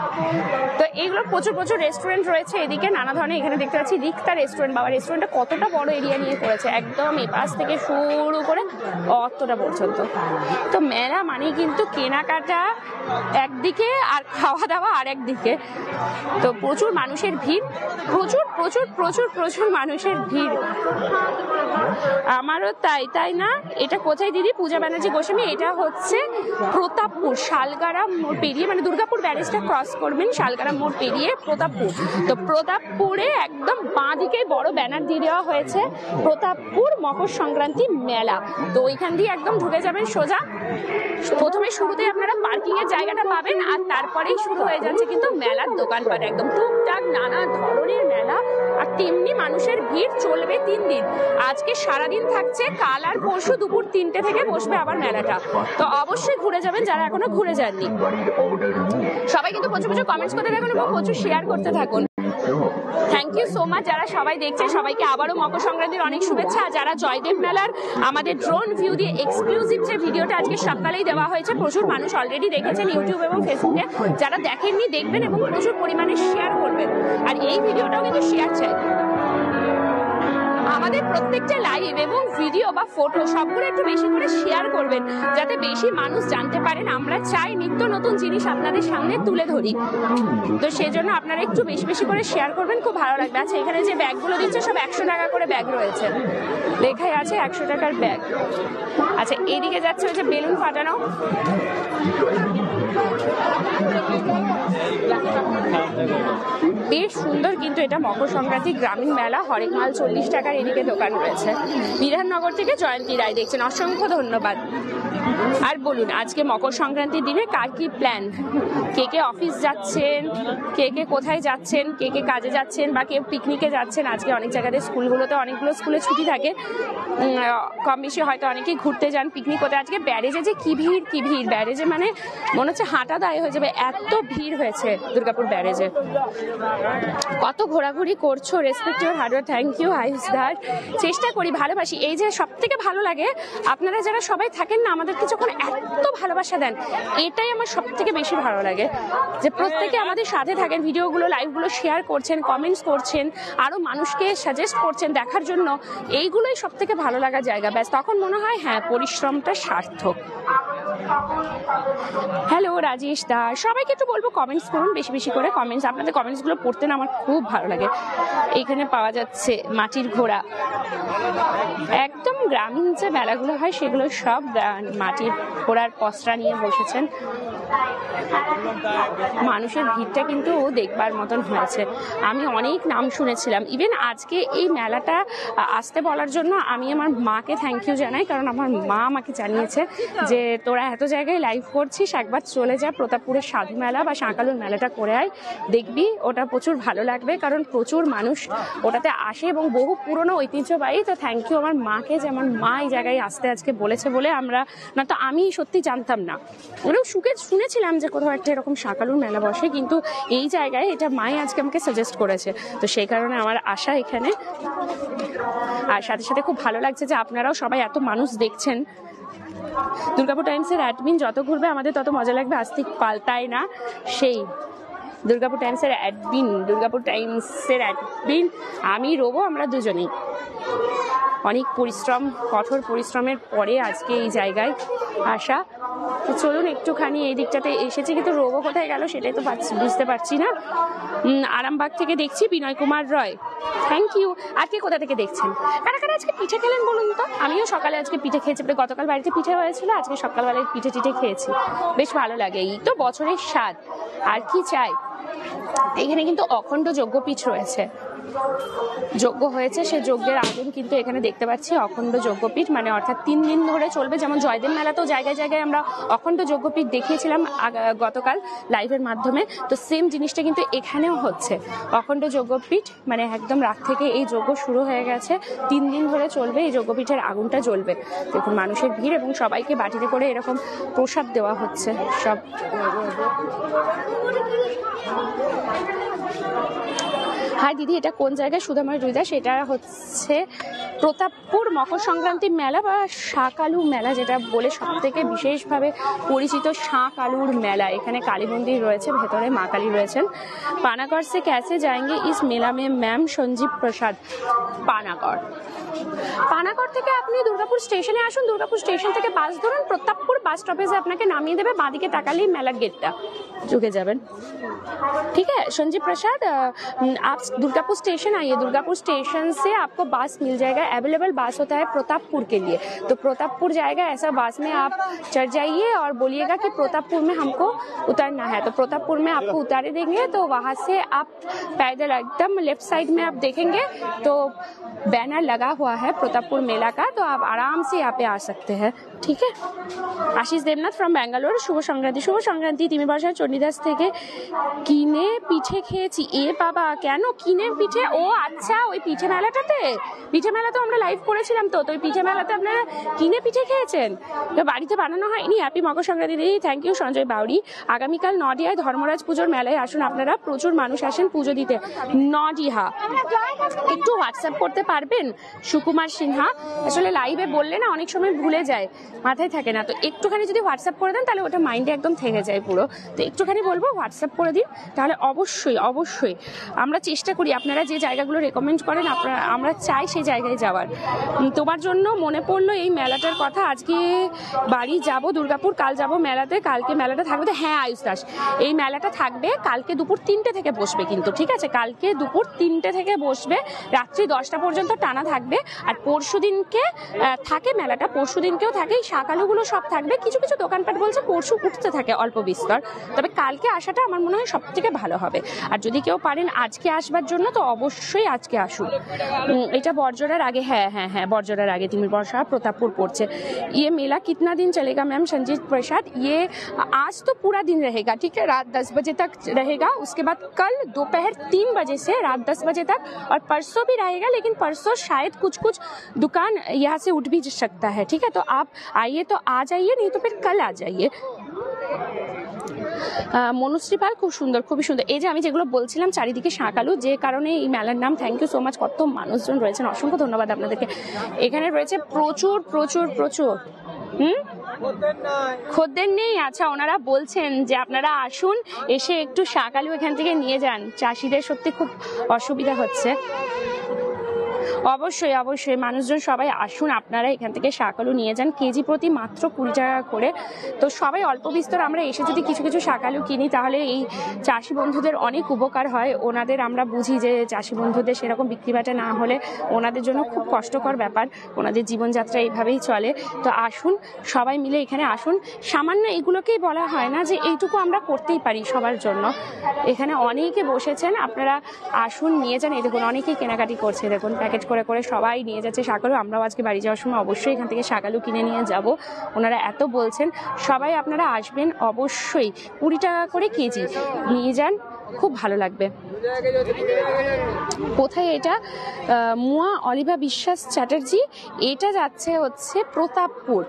তো এইগুলো প্রচুর প্রচুর রেস্টুরেন্ট রয়েছে এদিকে, নানা ধরনের। এখানে দেখতে পাচ্ছি রিক্তা রেস্টুরেন্ট, বাবা রেস্টুরেন্টটা কতটা বড় এরিয়া নিয়ে করেছে, একদম এই পাশ থেকে শুরু করে অতটা পর্যন্ত। তো মেলা মানে কিন্তু কেনাকাটা একদিকে আর খাওয়া দাওয়া আর একদিকে। তো প্রচুর মানুষের ভিড়, প্রচুর প্রচুর প্রচুর প্রচুর মানুষের ভিড়। আমারও তাই না? এটা কোথায় দিদি? পূজা ব্যানার্জি গোস্বামী। এটা হচ্ছে প্রতাপপুর, শালগাড়া মোড় পেরিয়ে, মানে দুর্গাপুর ব্যারেজটা ক্রস করবেন, শালগাড়া মোড় পেরিয়ে প্রতাপপুর। তো প্রতাপপুরে একদম বাঁ দিকে বড় ব্যানার দিয়ে দেওয়া হয়েছে প্রতাপপুর মকর সংক্রান্তি মেলা। তো ওইখান দিয়ে একদম ঢুকে যাবেন সোজা। প্রথমে শুরুতে আপনারা পার্কিং এর জায়গাটা পাবেন, আর তারপরেই শুরু হয়ে যাচ্ছে কিন্তু মেলার দোকানপাট, একদম টুকটাক নানা ধরনের মেলা। আর তেমনি মানুষের ভিড় চলবে 3 দিন। আজকে সারাদিন থাকছে, কাল আর পরশু দুপুর 3টে থেকে বসবে আবার মেলাটা। তো অবশ্যই ঘুরে যাবেন যারা এখনো ঘুরে যাননি। সবাই কিন্তু প্রচুর প্রচুর কমেন্টস করতে থাকুন এবং প্রচুর শেয়ার করতে থাকুন। থ্যাংক ইউ সো মাচ যারা সবাই দেখছে, সবাইকে আবারও মকর সংক্রান্তির অনেক শুভেচ্ছা। যারা জয়দেব মেলার আমাদের ড্রোন ভিউ দিয়ে এক্সক্লুসিভ যে ভিডিওটা আজকে সকালেই দেওয়া হয়েছে, প্রচুর মানুষ অলরেডি দেখেছেন ইউটিউব এবং ফেসবুকে। যারা দেখেননি দেখবেন এবং প্রচুর পরিমাণে শেয়ার করবেন। আর এই ভিডিওটাও কিন্তু শেয়ার চাই। আমাদের প্রত্যেকটা লাইভ এবং ভিডিও বা ফটো সবগুলো একটু বেশি করে শেয়ার করবেন, যাতে বেশি মানুষ জানতে পারেন। আমরা চাই নিত্য নতুন জিনিস আপনাদের সামনে তুলে ধরি। তো সেজন্য আপনারা একটু বেশি বেশি করে শেয়ার করবেন, খুব ভালো লাগবে। আচ্ছা, এখানে যে ব্যাগগুলো দিচ্ছে সব 100 টাকা করে ব্যাগ রয়েছে, লেখাই আছে 100 টাকার ব্যাগ। আচ্ছা, এদিকে যাচ্ছে ওই যে বেলুন ফাটানো। বেশ সুন্দর কিন্তু এটা মকর সংক্রান্তি গ্রামীণ মেলা। হরেক মাল 40 টাকার এদিকে দোকান রয়েছে। বিধাননগর থেকে জয়ন্তী রায় দেখছেন, অসংখ্য ধন্যবাদ। আর বলুন, আজকে মকর সংক্রান্তির দিনে কার কি প্ল্যান? কে কে অফিস যাচ্ছেন, কে কে কোথায় যাচ্ছেন, কে কে কাজে যাচ্ছেন, বা কেউ পিকনিকে যাচ্ছেন। আজকে অনেক জায়গাতে স্কুলগুলোতে অনেকগুলো স্কুলে ছুটি থাকে, কম বেশি হয়তো অনেকেই ঘুরতে যান, পিকনিক করতে। আজকে ব্যারেজে যে কি ভিড়, ব্যারেজে মানে মনে হচ্ছে হাঁটা দায় হয়ে যাবে, এত ভিড় হয়েছে দুর্গাপুর ব্যারেজে। কত ঘোরাঘুরি করছো, respect your hard work. Thank you আইস দ্যাট। চেষ্টা করি, ভালোবাসি। এই যে সব থেকে ভালো লাগে আপনারা যারা সবাই থাকেন না, আমাদেরকে যখন এত ভালোবাসা দেন, এটাই আমার সব থেকে বেশি ভালো লাগে, যে প্রত্যেকে আমাদের সাথে থাকেন, ভিডিওগুলো লাইভগুলো শেয়ার করছেন, কমেন্টস করছেন, আরো মানুষকে সাজেস্ট করছেন দেখার জন্য। এইগুলোই সব থেকে ভালো লাগার জায়গা। ব্যাস তখন মনে হয় হ্যাঁ, পরিশ্রমটা সার্থক। হ্যালো রাজেশ দা, সবাইকে একটু বলবো কমেন্টস করুন, বেশি বেশি করে কমেন্টস। আপনাদের কমেন্টসগুলো পড়তে না আমার খুব ভালো লাগে। এইখানে পাওয়া যাচ্ছে মাটির ঘোড়া, একদম গ্রামীণ যে মেলাগুলো হয় সেগুলো সব মাটির ঘোড়ার পসরা নিয়ে বসেছেন। মানুষের ভিড়টা কিন্তু দেখবার মতন হয়েছে। আমি অনেক নাম শুনেছিলাম। ইভেন আজকে এই মেলাটা আসতে বলার জন্য আমি আমার মাকে থ্যাংক ইউ জানাই, কারণ আমার মা আমাকে জানিয়েছে যে তোরা এত জায়গায় লাইভ করছিস, একবার চলে যা প্রতাপপুরের সাধু মেলা বা শাঁকালুর মেলাটা করে আয়, দেখবি ওটা প্রচুর ভালো লাগবে, কারণ প্রচুর মানুষ ওটাতে আসে এবং বহু পুরনো ঐতিহ্যবাহী। তো থ্যাংক ইউ আমার মাকে, যে আমার মা এই জায়গায় আসতে আজকে বলেছে বলে আমরা, না তো আমি সত্যি জানতাম না। ওরাও শুনেছিলাম যে কোথাও একটা এরকম শাঁকালুর মেলা বসে, কিন্তু এই জায়গায় এটা মাই আজকে আমাকে সাজেস্ট করেছে। তো সেই কারণে আমার আশা এখানে। আর সাথে সাথে খুব ভালো লাগছে যে আপনারাও সবাই এত মানুষ দেখছেন। দুর্গাপুর টাইমসের অ্যাডমিন যত ঘুরবে আমাদের তত মজা লাগবে, আস্তিক পাল্টায় না। সেই দুর্গাপুর টাইমসের অ্যাডমিন আমি রোবো, আমরা দুজনেই অনেক পরিশ্রম, কঠোর পরিশ্রমের পরে আজকে এই জায়গায় আসা। তো চলুন একটুখানি এই দিকটাতে এসেছি, কিন্তু রোবো কোথায় গেল সেটাই তো বুঝতে পারছি না। আরামবাগ থেকে দেখছি বিনয় কুমার রয়, থ্যাংক ইউ। আজকে কোথা থেকে দেখছেন? কারা কারা আজকে পিঠে খেলেন বলুন তো? আমিও সকালে আজকে পিঠে খেয়েছি, গতকাল বাড়িতে পিঠে হয়েছিল, আজকে সকালবেলায় পিঠে খেয়েছি, বেশ ভালো লাগে। এই তো বছরের স্বাদ, আর কি চাই। এখানে কিন্তু অখণ্ড যজ্ঞপীঠ রয়েছে, যজ্ঞ হয়েছে সেই যজ্ঞের আগুন কিন্তু এখানে দেখতে পাচ্ছি। অখণ্ড যজ্ঞপীঠ মানে অর্থাৎ 3 দিন ধরে চলবে, যেমন জয়দেব মেলাতেও জায়গায় জায়গায় আমরা অখণ্ড যজ্ঞপীঠ দেখিয়েছিলাম গতকাল লাইভের মাধ্যমে, তো সেম জিনিসটা কিন্তু এখানেও হচ্ছে। অখণ্ড যজ্ঞপীঠ মানে একদম রাত থেকে এই যজ্ঞ শুরু হয়ে গেছে, 3 দিন ধরে চলবে, এই যজ্ঞপীঠের আগুনটা জ্বলবে। দেখুন মানুষের ভিড় এবং সবাইকে বাটিতে করে এরকম প্রসাদ দেওয়া হচ্ছে সব। হ্যাঁ দিদি, এটা কোন জায়গায় সুধাময় রুইদা? সেটা হচ্ছে প্রতাপপুর মকর সংক্রান্তি মেলা বা শাঁকালু মেলা, যেটা বলে সব থেকে বিশেষভাবে পরিচিত শাঁকালুর মেলা। এখানে কালী মন্দির রয়েছে, ভেতরে মা কালী রয়েছেন। পানাগড় সে कैसे जाएंगे इस मेला में मैम? সঞ্জীব প্রসাদ। পানাগড় থেকে আপনি দুর্গাপুর স্টেশনে আসুন, দুর্গাপুর স্টেশন থেকে বাস ধরুন, প্রতাপপুর বাস স্টপেজে আপনাকে নামিয়ে দেবে, বাঁদিকে তাকালেই মেলার गेटটা ঢুকে যাবেন। ठीक है संजीव प्रसाद, आप दुर्गापुर स्टेशन आइए, दुर्गापुर स्टेशन से आपको बस मिल जाएगा, अवेलेबल बस होता है प्रतापपुर के लिए, तो प्रतापपुर जाएगा ऐसा बस में आप चढ़ जाइए और बोलिएगा कि प्रतापपुर में हमको उतरना है, तो प्रतापपुर में आपको उतारे देंगे। तो वहाँ से आप पैदल एकदम लेफ्ट साइड में आप देखेंगे तो बैनर लगा हुआ है प्रतापपुर मेला का, तो आप आराम से यहाँ पे आ सकते हैं। ठीक है, आशीष देवनाथ फ्रॉम बैंगलोर। शुभ संक्रांति। शुभ संक्रांति। तिमी बर्षा चंडीदास থেকে কিনে পিঠে খেয়েছি। এ বাবা, কেন কিনে পিঠে? ও আচ্ছা, ওই পিঠে মেলাটাতে, পিঠে মেলা তো আমরা লাইভ করেছিলাম, তো ওই পিঠে মেলাতে আপনারা কিনে পিঠে খেয়েছেন, তো বাড়িতে বানানো হয়নি। হ্যাপি মকর সংক্রান্তি দিদি। Thank you Sanjay Bauri. আগামীকাল নডিহায় ধর্মরাজ পুজোর মেলায় আসুন আপনারা, প্রচুর মানুষ আসেন পুজো দিতে। নডিহা একটু হোয়াটসঅ্যাপ করতে পারবেন? সুকুমার সিনহা। আসলে লাইভে বললে না অনেক সময় ভুলে যায়, মাথায় থাকে না, তো একটুখানি যদি হোয়াটসঅ্যাপ করে দেন তাহলে ওটা মাইন্ডে একদম থেকে যায় পুরো, তো একটুখানি বলবো হোয়াটসঅ্যাপ করে দিন, তাহলে অবশ্যই অবশ্যই আমরা চেষ্টা করি আপনারা যে জায়গাগুলো রেকমেন্ড করেন আমরা চাই সেই জায়গায় যাওয়ার। তোমার জন্য মনে পড়লো এই মেলাটার কথা, আজকে বাড়ি যাব দুর্গাপুর, কাল যাব মেলাতে, কালকে মেলাটা থাকবে তো? হ্যাঁ আয়ুষ দাস, এই মেলাটা থাকবে কালকে দুপুর 3টে থেকে বসবে কিন্তু, ঠিক আছে? কালকে দুপুর 3টে থেকে বসবে, রাত্রি 10টা পর্যন্ত টানা থাকবে। আর পরশু দিনকে থাকে মেলাটা, পরশু দিনকেও থাকে, এই শাঁকালুগুলো সব থাকবে। কিছু কিছু দোকানপাট বলছে পরশু উঠতে থাকে অল্প বিস্তর, তবে কালকে আসাটা আমার মনে হয় সব থেকে ভালো হবে। আর যদি কেউ পারেন আজকে আসবার জন্য তো অবশ্যই আজকে আসুন। এটা বড়জোড়ার আগে, হ্যাঁ হ্যাঁ হ্যাঁ বড়জোড়ার আগে তিমি বর্ষা প্রতাপপুর পড়ছে। ये मेला कितना दिन चलेगा मैम? संजीत प्रसाद, ये आज तो पूरा दिन रहेगा, ठीक है, रात 10 बजे तक रहेगा, उसके बाद कल दोपहर 3 बजे से रात 10 बजे तक, और परसों भी रहेगा, लेकिन परसों शायद कुछ कुछ दुकान यहाँ से उठ भी सकता है, ठीक है? तो आप आइए तो आ जाइए, नहीं तो फिर कल आ जाइए। মনুশ্রী পাল, খুব সুন্দর, খুবই সুন্দর। এই যে আমি যেগুলো বলছিলাম চারিদিকে শাঁকালু, যে কারণে এই মেলার নাম। থ্যাংক ইউ সো মাচ, কত মানুষজন রয়েছেন, অসংখ্য ধন্যবাদ আপনাদেরকে। এখানে রয়েছে প্রচুর প্রচুর প্রচুর খদ্দের নেই। আচ্ছা, ওনারা বলছেন যে আপনারা আসুন, এসে একটু শাঁকালু এখান থেকে নিয়ে যান, চাষিদের সত্যি খুব অসুবিধা হচ্ছে। অবশ্যই অবশ্যই মানুষজন সবাই আসুন, আপনারা এখান থেকে শাঁকালু নিয়ে যান, কেজি প্রতি মাত্র 20 টাকা করে। তো সবাই অল্প বিস্তর আমরা এসে যদি কিছু কিছু শাঁকালু কিনি তাহলে এই চাষি বন্ধুদের অনেক উপকার হয়। ওনাদের আমরা বুঝি যে চাষি বন্ধুদের সেরকম বিক্রি বাটা না হলে ওনাদের জন্য খুব কষ্টকর ব্যাপার, ওনাদের জীবনযাত্রা এইভাবেই চলে। তো আসুন, সবাই মিলে এখানে আসুন। সামান্য এগুলোকেই বলা হয় না যে এইটুকু আমরা করতেই পারি সবার জন্য। এখানে অনেকে বসেছেন, আপনারা আসুন, নিয়ে যান। এই দেখুন অনেকেই কেনাকাটি করছে, দেখুন প্যাকেট করে করে সবাই নিয়ে যাচ্ছে শাঁকালু। আমরাও আজকে বাড়ি যাওয়ার সময় অবশ্যই এখান থেকে শাঁকালু কিনে নিয়ে যাব। ওনারা এত বলছেন, সবাই আপনারা আসবেন অবশ্যই। 20 টাকা করে কেজি নিয়ে যান, খুব ভালো লাগবে। কোথায় এটা? মুয়া অলিভা বিশ্বাস চ্যাটার্জি, এটা যাচ্ছে হচ্ছে প্রতাপপুর,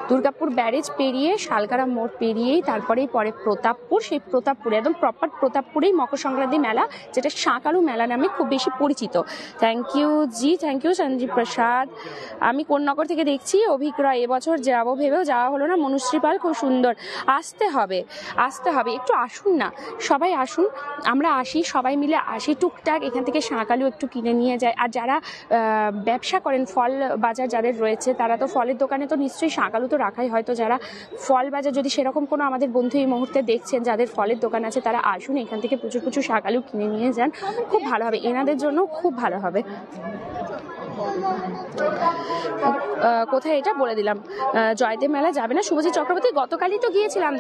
দুর্গাপুর ব্যারেজ পেরিয়ে শালগাড়া মোড় পেরিয়েই তারপরেই পরে প্রতাপপুর। সেই প্রতাপপুরে একদম প্রপার প্রতাপপুরেই মকর সংক্রান্তি মেলা, যেটা শাঁকালু মেলা নামে খুব বেশি পরিচিত। Thank you ji, thank you Sanjeev Prasad. আমি কোন্নগর থেকে দেখছি। অভিক রায়, এবছর যাবো ভেবেও যাওয়া হলো না। মনুশ্রী পাল, খুব সুন্দর। আসতে হবে, আসতে হবে, একটু আসুন না, সবাই আসুন, আমরা আসি, সবাই মিলে আসি, টুকটাক এখান থেকে শাঁকালু একটু কিনে নিয়ে যায়। আর যারা ব্যবসা করেন, ফল বাজার যাদের রয়েছে, তারা তো ফলের দোকানে তো নিশ্চয়ই শাঁকালু তো রাখাই, হয়তো যারা ফল বাজার, যদি সেরকম কোনো আমাদের বন্ধু এই মুহূর্তে দেখছেন যাদের ফলের দোকান আছে, তারা আসুন, এখান থেকে প্রচুর প্রচুর শাঁকালু কিনে নিয়ে যান, খুব ভালো হবে, এনাদের জন্য খুব ভালো হবে। কোথায় এটা বলে দিলাম, জয়দেব মেলা যাবে না শুভজিৎ চক্রবর্তী? গতকালই তো গিয়েছিলাম,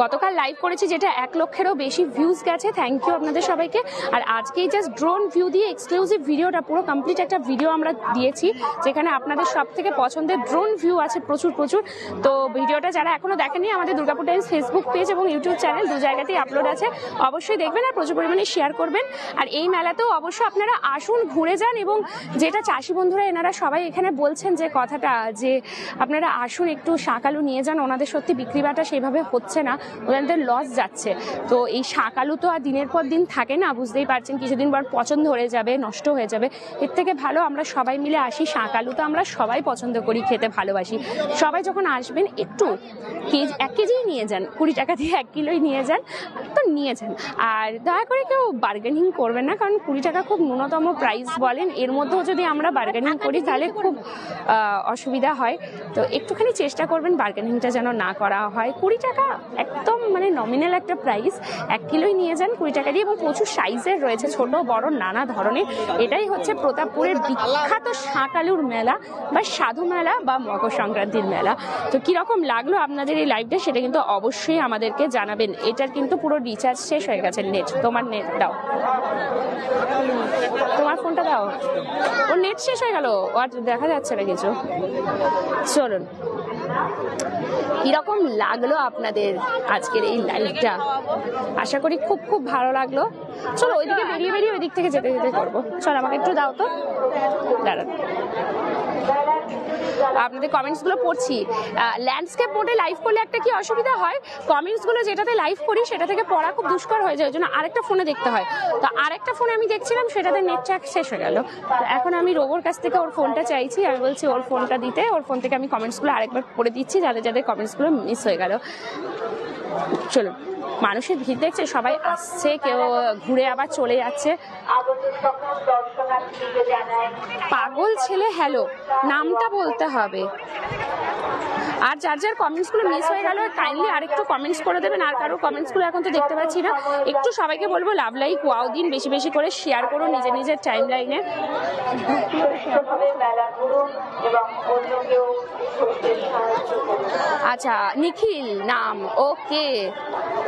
গতকাল লাইভ করেছি যেটা 1 লক্ষেরও বেশি ভিউজ গেছে, থ্যাংক ইউ আপনাদের সবাইকে। আর আজকেই জাস্ট ড্রোন ভিউ দিয়ে এক্সক্লুসিভ ভিডিওটা, পুরো কমপ্লিট একটা ভিডিও আমরা দিয়েছি যেখানে আপনাদের সব থেকে পছন্দের ড্রোন ভিউ আছে প্রচুর। তো ভিডিওটা যারা এখনো দেখেনি, আমাদের দুর্গাপুর টাইমস ফেসবুক পেজ এবং ইউটিউব চ্যানেল 2 জায়গাতেই আপলোড আছে, অবশ্যই দেখবেন আর প্রচুর পরিমাণে শেয়ার করবেন। আর এই মেলাতেও অবশ্যই আপনারা আসুন, ঘুরে যান। এবং যেটা চাষি বন্ধুরা এনারা সবাই এখানে বলছেন যে কথাটা, যে আপনারা আসুন একটু শাকালু নিয়ে যান, ওনাদের সত্যি বিক্রি বাটা সেইভাবে হচ্ছে না, ওনাদের লস যাচ্ছে। তো এই শাকালু তো আর দিনের পর দিন থাকে না, বুঝতেই পারছেন, কিছুদিন পর পচন ধরে যাবে, নষ্ট হয়ে যাবে। এর থেকে ভালো আমরা সবাই মিলে আসি। শাকালু তো আমরা সবাই পছন্দ করি, খেতে ভালোবাসি। সবাই যখন আসবেন একটু 1 কেজিই নিয়ে যান, 20 টাকা দিয়ে 1 কিলোই নিয়ে যান, তো নিয়ে যান। আর দয়া করে কেউ বার্গেনিং করবেন না, কারণ 20 টাকা খুব ন্যূনতম প্রাইস বলেন, এর মধ্যেও যদি আমরা বার্গেনিং করি তাহলে খুব অসুবিধা হয়। তো একটুখানি চেষ্টা করবেন বার্গেনিংটা যেন না করা হয়। 20 টাকা একদম মানে নমিনাল একটা প্রাইস, 1 কিলোই নিয়ে যান 20 টাকা দিয়ে। এবং প্রচুর সাইজের রয়েছে, ছোট বড় নানা ধরনের। এটাই হচ্ছে প্রতাপপুরের বিখ্যাত শাকালুর মেলা বা সাধু মেলা বা মকর সংক্রান্তির মেলা। তো কিরকম লাগলো আপনাদের এই লাইভটা সেটা কিন্তু অবশ্যই আমাদেরকে জানাবেন। এটার কিন্তু পুরো রিচার্জ শেষ হয়ে গেছে, নেট। তোমার নেট দাও, তোমার ফোনটা দাও, ওর নেট শেষ হয়ে গেল, আর দেখা যাচ্ছে না কিছু। চলুন, কিরকম লাগলো আপনাদের আজকের এই লাইভটা? আশা করি খুব খুব ভালো লাগলো। চলো ওইদিকে বেরিয়ে ওই দিক থেকে যেতে করবো। চল, আমাকে একটু দাও তো, দাঁড়ান। আপনাদের কমেন্টসগুলো পড়ছি। ল্যান্ডস্কেপ মোডে লাইভ করলে একটা কি অসুবিধা হয়, কমেন্টসগুলো যেটাতে লাইভ করি সেটা থেকে পড়া খুব দুষ্কর হয়ে যায়, ওই জন্য আরেকটা ফোনে দেখতে হয়। তো আরেকটা ফোনে আমি দেখছিলাম, সেটাতে নেট শেষ হয়ে গেল। তো এখন আমি রোবোর কাছ থেকে ওর ফোনটা চাইছি, আমি বলছি ওর ফোনটা দিতে, ওর ফোন থেকে আমি কমেন্টসগুলো আরেকবার পড়ে দিচ্ছি, যাদের কমেন্টসগুলো মিস হয়ে গেল। চলুন, মানুষের ভিড় দেখছে, সবাই আসছে, কেউ ঘুরে আবার চলে যাচ্ছে। পাগল ছেলে হ্যালো, নামটা বলতে হবে। আর যার কমেন্টসগুলো মিস হয়ে গেল কাইন্ডলি আরেকটু কমেন্টস করে দেবেন। আর কারো কমেন্টসগুলো এখন তো দেখতে পাচ্ছি না। একটু সবাইকে বলবো লাভ লাইক ওয়াও দিন, বেশি করে শেয়ার করুন নিজের টাইম লাইনে। আচ্ছা, নিখিল নাম, ওকে,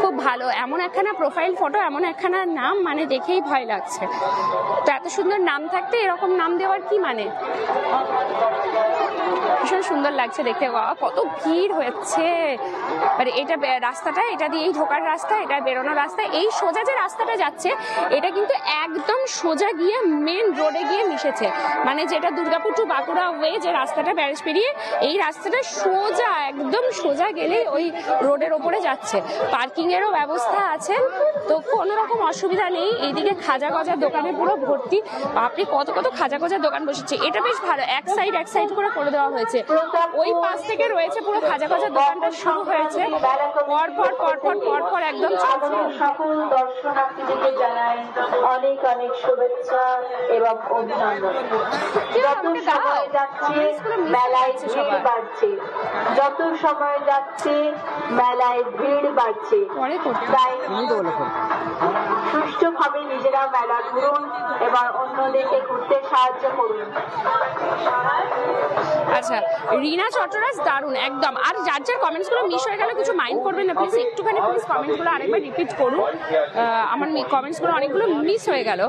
খুব ভালো। এমন একখানা প্রোফাইল ফটো, এমন একখানা নাম, মানে দেখেই ভয় লাগছে। তো এত সুন্দর নাম থাকতে এরকম নাম দেওয়ার কি মানে? ভীষণ সুন্দর লাগছে দেখতে। কত ভিড় হয়েছে। মানে এটা রাস্তাটা, এটা দিয়েই ঢোকার রাস্তা, এটা বেরোনোর রাস্তা। এই সোজা যে রাস্তাটা যাচ্ছে এটা কিন্তু একদম সোজা গিয়ে মেন রোডে গিয়ে মিশেছে। মানে যেটা দুর্গাপুর টু বাঁকুড়া ওয়ে যে রাস্তাটা, ব্যারেজ পেরিয়ে এই রাস্তাটা সোজা, একদম সোজা গেলেই ওই রোডের ওপরে যাচ্ছে। পার্কিং এরও ব্যবস্থা আছে, তো কোনো রকম অসুবিধা নেই। এইদিকে খাজা গজার দোকানে পুরো ভর্তি। আপনি কত খাজা গজার দোকান বসেছে, এটা বেশ ভালো। এক সাইড করে দেওয়া হয়েছে। ওই পাশ থেকে রয়েছে পুরো খাজা গজার দোকানটা শুরু হয়েছে, পরপর একদম সকল দর্শনার্থীদেরকে জানাই অনেক শুভেচ্ছা এবং অভিনন্দন। যত সময় যাচ্ছে মেলায় ভিড় বাড়ছে, তাই সুষ্ঠুভাবে নিজেরা মেলা ঘুরুন এবং অন্যদেরকে ঘুরতে সাহায্য করুন। আচ্ছা, রিনা চট্টরাজ দারুণ একদম। আর যার কমেন্টসগুলো মিস হয়ে গেল কিছু মাইন্ড করবেন না প্লিজ, একটুখানি প্লিজ কমেন্টসগুলো আরেকবার রিপিট করুন। আমার কমেন্টসগুলো অনেকগুলো মিস হয়ে গেল।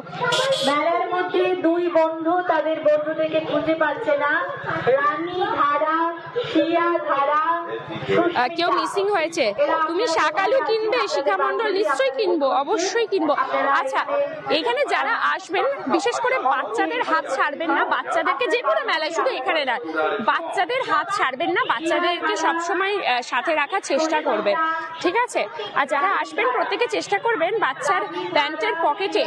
মেলার মধ্যে 2 বন্ধু তাদের বন্ধুদেরকে খুঁজে পাচ্ছে না, রানী ধারা, শিয়া ধারা। কেউ মিসিং হয়েছে। তুমি শাকালু কিনবে? শিখা মণ্ডল, নিশ্চয়ই কিনবো, অবশ্যই কিনবো। আচ্ছা, এখানে যারা আসবেন বিশেষ করে বাচ্চাদের হাত ছাড়বেন না। বাচ্চাদেরকে যে কোনো মেলায়, শুধু এখানে না, বাচ্চাদের হাত ছাড়বেন না। বাচ্চাদেরকে সবসময় সাথে রাখার চেষ্টা করবেন, ঠিক আছে? আর যারা আসবেন প্রত্যেকে চেষ্টা করবেন বাচ্চার প্যান্টের পকেটে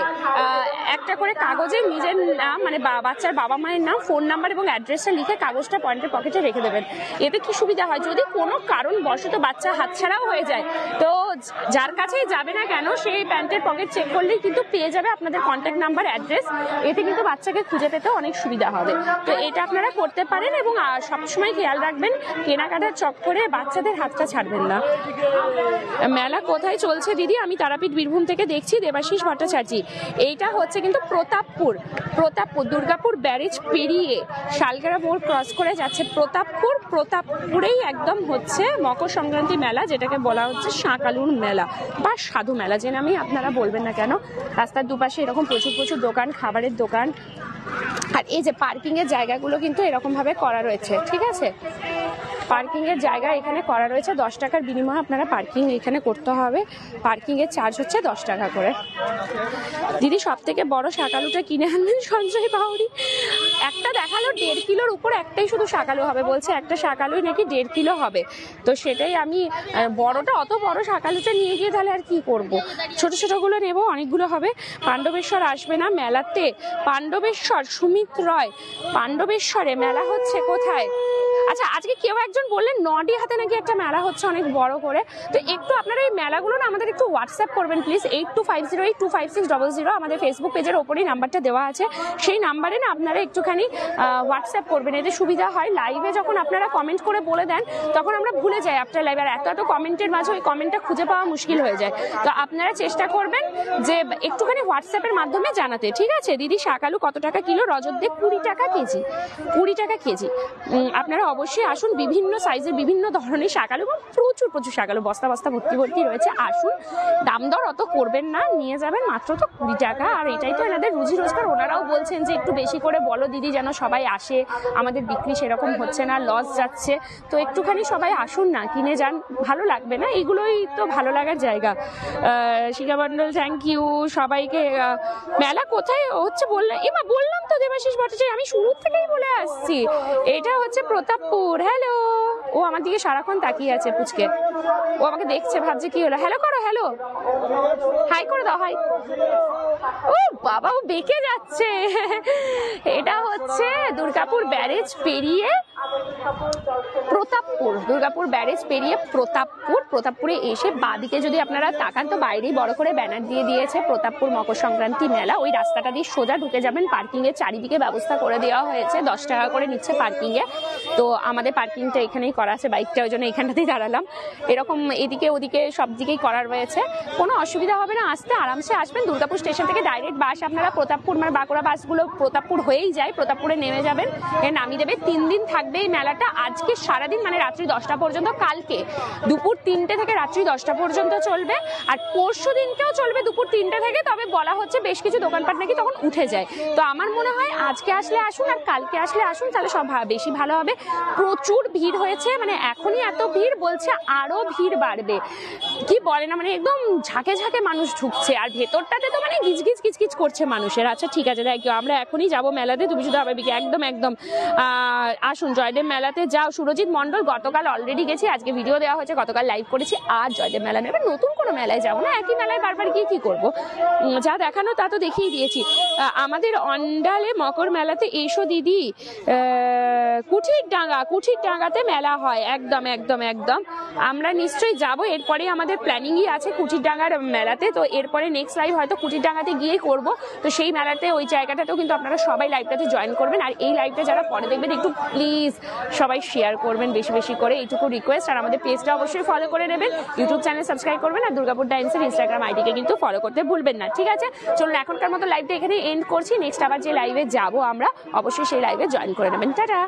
একটা করে কাগজে নিজের নাম, মানে বাচ্চার বাবা মায়ের নাম, ফোন নাম্বার এবং অ্যাড্রেসটা লিখে কাগজটা প্যান্টের পকেটে রেখে দেবেন। এতে কি সুবিধা হয়, যদি কোনো কারণবশত বাচ্চা হাতছাড়াও হয়ে যায় তো যার কাছেই যাবে না কেন সেই প্যান্টের পকেট চেক করলেই কিন্তু পেয়ে যাবে আপনাদের কন্ট্যাক্ট নাম্বার, অ্যাড্রেস। এতে কিন্তু বাচ্চাকে খুঁজে পেতে অনেক সুবিধা হবে। তো এটা আপনারা করতে পারেন এবং সবসময় খেয়াল রাখবেন কেনাকাটার চক্করে বাচ্চাদের হাতটা ছাড়বেন না। মেলা কোথায় চলছে দিদি? আমি তারাপীঠ বীরভূম থেকে দেখছি, দেবাশিস ভট্টাচার্য। এইটা হচ্ছে কিন্তু প্রতাপপুর দুর্গাপুর ব্যারেজ পেরিয়ে শালগড়া মোড় ক্রস করে যাচ্ছে প্রতাপপুরেই একদম হচ্ছে মকর সংক্রান্তি মেলা, যেটাকে বলা হচ্ছে শাঁকালুর মেলা বা সাধু মেলা, যে নামেই আপনারা বলবেন না কেন। রাস্তার দুপাশে এরকম প্রচুর দোকান, খাবারের দোকান, আর এই যে পার্কিং এর জায়গাগুলো কিন্তু এরকম ভাবে করা রয়েছে, ঠিক আছে? পার্কিং এর জায়গা এখানে করা রয়েছে, 10 টাকার বিনিময়ে আপনারা পার্কিং এখানে করতে হবে। পার্কিং এর চার্জ হচ্ছে 10 টাকা করে। দিদি সব থেকে বড় শাকালুটা কিনে আনবেন সঞ্জয় বাউরি। একটা দেখালো 1.5 কিলোর উপর, একটাই শুধু শাকালু হবে বলছে, একটা শাকালুই নাকি 1.5 কিলো হবে। তো সেটাই আমি বড়টা, অত বড় শাকালুটা নিয়ে গিয়ে তাহলে আর কি করব, ছোটগুলো নেব, অনেকগুলো হবে। পাণ্ডবেশ্বর আসবে না মেলাতে? পাণ্ডবেশ্বর, সুমিত রয়, পাণ্ডবেশ্বরে মেলা হচ্ছে কোথায়? আচ্ছা, আজকে কেউ একজন বললেন নডিহাতে নাকি একটা মেলা হচ্ছে অনেক বড় করে। তো একটু আপনারা এই মেলাগুলো না আমাদের একটু হোয়াটসঅ্যাপ করবেন প্লিজ, 8250825600। আমাদের ফেসবুক পেজের ওপরেই নাম্বারটা দেওয়া আছে, সেই নাম্বারে না আপনারা একটুখানি হোয়াটসঅ্যাপ করবেন, এতে সুবিধা হয়। লাইভে যখন আপনারা কমেন্ট করে বলে দেন তখন আমরা ভুলে যাই আফটার লাইভ, আর এত কমেন্টের মাঝে ওই কমেন্টটা খুঁজে পাওয়া মুশকিল হয়ে যায়। তো আপনারা চেষ্টা করবেন যে একটুখানি হোয়াটসঅ্যাপের মাধ্যমে জানাতে, ঠিক আছে? দিদি শাকালু কত টাকা কিলো? রজতদেব 20 টাকা কেজি, 20 টাকা কেজি। আপনারা অবশ্যই আসুন, বিভিন্ন সাইজের বিভিন্ন ধরনের শাকালু, প্রচুর শাকালু বস্তা ভর্তি রয়েছে। আসুন, দাম দর অত করবেন না, নিয়ে যাবেন মাত্র তো 20 টাকা। আর এটাই তো এনাদের রুজি রোজগার। ওনারাও বলছেন যে একটু বেশি করে বলো দিদি, যেন সবাই আসে, আমাদের বিক্রি সেরকম হচ্ছে না, লস যাচ্ছে। তো একটুখানি সবাই আসুন না, কিনে যান, ভালো লাগবে না? এগুলোই তো ভালো লাগার জায়গা। শিখা মন্ডল, থ্যাংক ইউ সবাইকে। মেলা কোথায় হচ্ছে বললাম, এবার বললাম তো দেবাশিস ভট্টাচার্য, আমি শুরু থেকেই বলে আসছি, এটা হচ্ছে প্রতাপপুর। হ্যালো, ও আমার দিকে সারাক্ষণ তাকিয়ে আছে পুচকে, ও আমাকে দেখছে, ভাবছে কি হলো। হ্যালো করো, হ্যালো, হাই করে দাও, হাই। ও বাবা, ও বেঁকে যাচ্ছে। এটা হচ্ছে দুর্গাপুর ব্যারেজ পেরিয়ে প্রতাপপুর, দুর্গাপুর ব্যারেজ পেরিয়ে প্রতাপপুরে এসে বাঁদিকে যদি আপনারা তাকান তো বাইরেই বড় করে ব্যানার দিয়ে দিয়েছে প্রতাপপুর মকর সংক্রান্তি মেলা। ওই রাস্তাটা দিয়ে সোজা ঢুকে যাবেন, পার্কিং এর চারিদিকে ব্যবস্থা করে দেওয়া হয়েছে, 10 টাকা করে নিচ্ছে পার্কিং এ। তো আমাদের পার্কিংটা এখানেই করা আছে, বাইকটা ওই জন্য এখানটাতেই দাঁড়ালাম। এরকম এদিকে ওদিকে সব দিকেই করার রয়েছে, কোনো অসুবিধা হবে না, আসতে আরামসে আসবেন। দুর্গাপুর স্টেশন থেকে ডাইরেক্ট বাস আপনারা প্রতাপপুর, মানে বাঁকুড়া বাসগুলো প্রতাপপুর হয়েই যায়, প্রতাপপুরে নেমে যাবেন, নামিয়ে দেবে। 3 দিন থাকবে এই মেলাটা, আজকে সারাদিন মানে রাত্রি 10টা পর্যন্ত, কালকে দুপুর 3টে থেকে রাত্রি 10টা পর্যন্ত চলবে, আর পরশু দিনকেও চলবে দুপুর 3টে থেকে। তবে বলা হচ্ছে বেশ কিছু দোকানপাট নাকি তখন উঠে যায়। তো আমার মনে হয় আজকে আসলে আসুন আর কালকে আসলে আসুন, তাহলে সব বেশি ভালো হবে। প্রচুর ভিড় হয়েছে, মানে এখনই এত ভিড়, বলছে আরো ভিড় বাড়বে, কি বলে না, মানে একদম ঝাঁকে মানুষ ঢুকছে, আর ভেতরটাতে তো মানে গিজগিজ করছে মানুষের। আচ্ছা ঠিক আছে, থ্যাংক ইউ। আমরা এখনই যাবো মেলাতে, তুমি শুধু আবার একদম আসুন, জয়দেব মেলাতে যাও। সুরজিৎ মন্ডল, গতকাল অলরেডি গেছি, আজকে ভিডিও দেওয়া হয়েছে, গতকাল লাইভ করেছি, আজ জয়দেব মেলা নেবে। নতুন কোনো মেলায় যাবো না, একই মেলায় বারবার গিয়ে কি করবো? যা দেখানো তা তো দেখিয়ে দিয়েছি। আমাদের অন্ডালে মকর মেলাতে এসো দিদি, কুঠির ডাঙ্গাতে মেলা হয়, একদম আমরা নিশ্চয়ই যাবো। এরপরে আমাদের প্ল্যানিংই আছে কুঠির ডাঙ্গার মেলাতে, তো এরপরে নেক্সট লাইভ হয়তো কুঠির ডাঙ্গাতে গিয়েই করবো। তো সেই মেলাতে, ওই জায়গাটাতেও কিন্তু আপনারা সবাই লাইভটাতে জয়েন করবেন। আর এই লাইভটা যারা পরে দেখবেন একটু প্লিজ সবাই শেয়ার করবেন বেশি করে, এইটুকু রিকোয়েস্ট। আর আমাদের পেজটা অবশ্যই ফলো করে নেবেন, ইউটিউব চ্যানেল সাবস্ক্রাইব করবেন, আর দুর্গাপুর টাইমসের ইনস্টাগ্রাম আইডিকে কিন্তু ফলো করতে ভুলবেন না, ঠিক আছে? চলুন এখনকার মতো লাইভটা এখানে এন্ড করছি, নেক্সট আবার যে লাইভে যাবো আমরা অবশ্যই সেই লাইভে জয়েন করে নেবেন। টাটা।